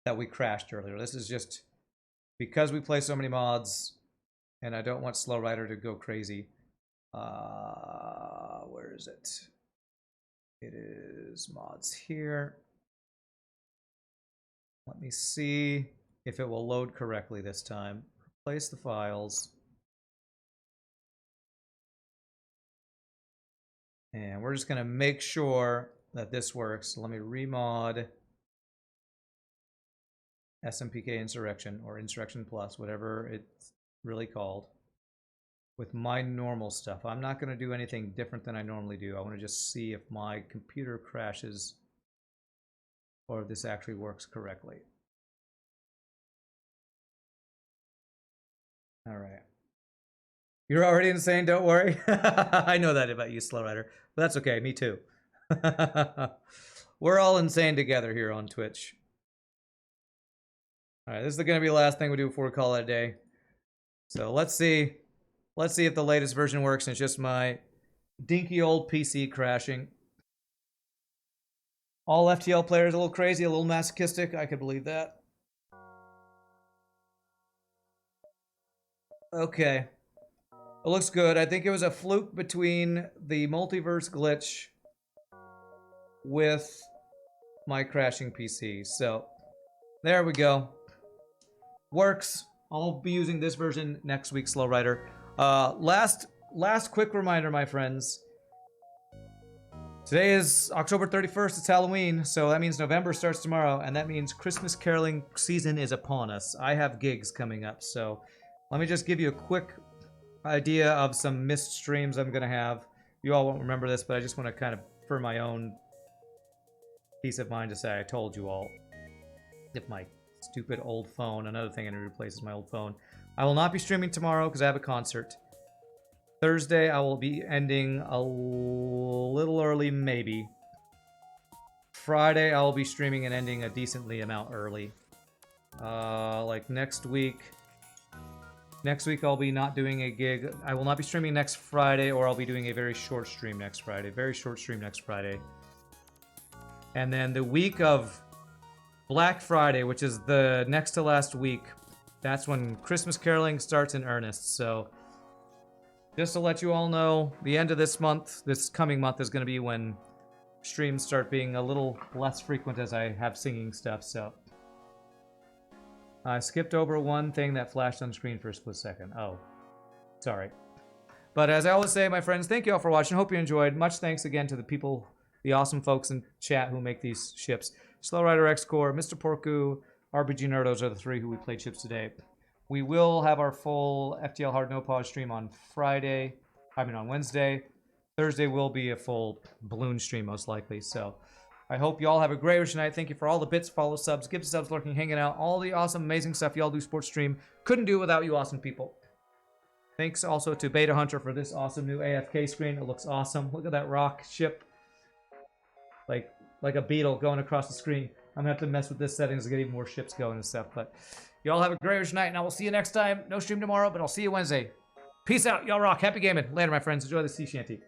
that we crashed earlier. This is just because we play so many mods, and I don't want Slow Rider to go crazy. Where is it? It is mods here. Let me see if it will load correctly this time. Replace the files. And we're just going to make sure that this works. Let me remod SMPK Insurrection or Insurrection Plus, whatever it's really called, with my normal stuff. I'm not going to do anything different than I normally do. I want to just see if my computer crashes or if this actually works correctly. All right. You're already insane, don't worry. I know that about you, Slow Rider, but that's okay, me too. We're all insane together here on Twitch. All right, this is going to be the last thing we do before we call it a day. So let's see. Let's see if the latest version works, and it's just my dinky old PC crashing. All FTL players a little crazy, a little masochistic. I could believe that. Okay. It looks good. I think it was a fluke between the multiverse glitch with my crashing PC. So, there we go. Works. I'll be using this version next week, Slow Rider. Last quick reminder, my friends. Today is October 31st. It's Halloween, so that means November starts tomorrow, and that means Christmas caroling season is upon us. I have gigs coming up, so let me just give you a quick idea of some missed streams I'm going to have. You all won't remember this, but I just want to kind of, for my own peace of mind, to say I told you all. If my stupid old phone, another thing I need to replace is my old phone. I will not be streaming tomorrow because I have a concert. Thursday, I will be ending a little early, maybe. Friday, I will be streaming and ending a decently amount early. Like next week. Next week, I'll be not doing a gig. I will not be streaming next Friday, or I'll be doing a very short stream next Friday. Very short stream next Friday. And then the week of Black Friday, which is the next to last week, that's when Christmas caroling starts in earnest. So, just to let you all know, the end of this month, this coming month, is going to be when streams start being a little less frequent as I have singing stuff. So, I skipped over one thing that flashed on screen for a split second. Oh, sorry. But as I always say, my friends, thank you all for watching. Hope you enjoyed. Much thanks again to the people, the awesome folks in chat who make these ships. Slow Rider X-Core, Mr. Porku, RBG Nerdos are the three who we played ships today. We will have our full FTL Hard No Pause stream on Wednesday. Thursday will be a full balloon stream, most likely. So I hope you all have a great rest of the night. Thank you for all the bits, follow, subs, gifts, subs, lurking, hanging out, all the awesome, amazing stuff y'all do sports stream. Couldn't do without you awesome people. Thanks also to Beta Hunter for this awesome new AFK screen. It looks awesome. Look at that rock ship. Like a beetle going across the screen. I'm gonna have to mess with this settings to get even more ships going and stuff. But y'all have a great rest of the night, and I will see you next time. No stream tomorrow, but I'll see you Wednesday. Peace out. Y'all rock. Happy gaming. Later, my friends. Enjoy the sea shanty.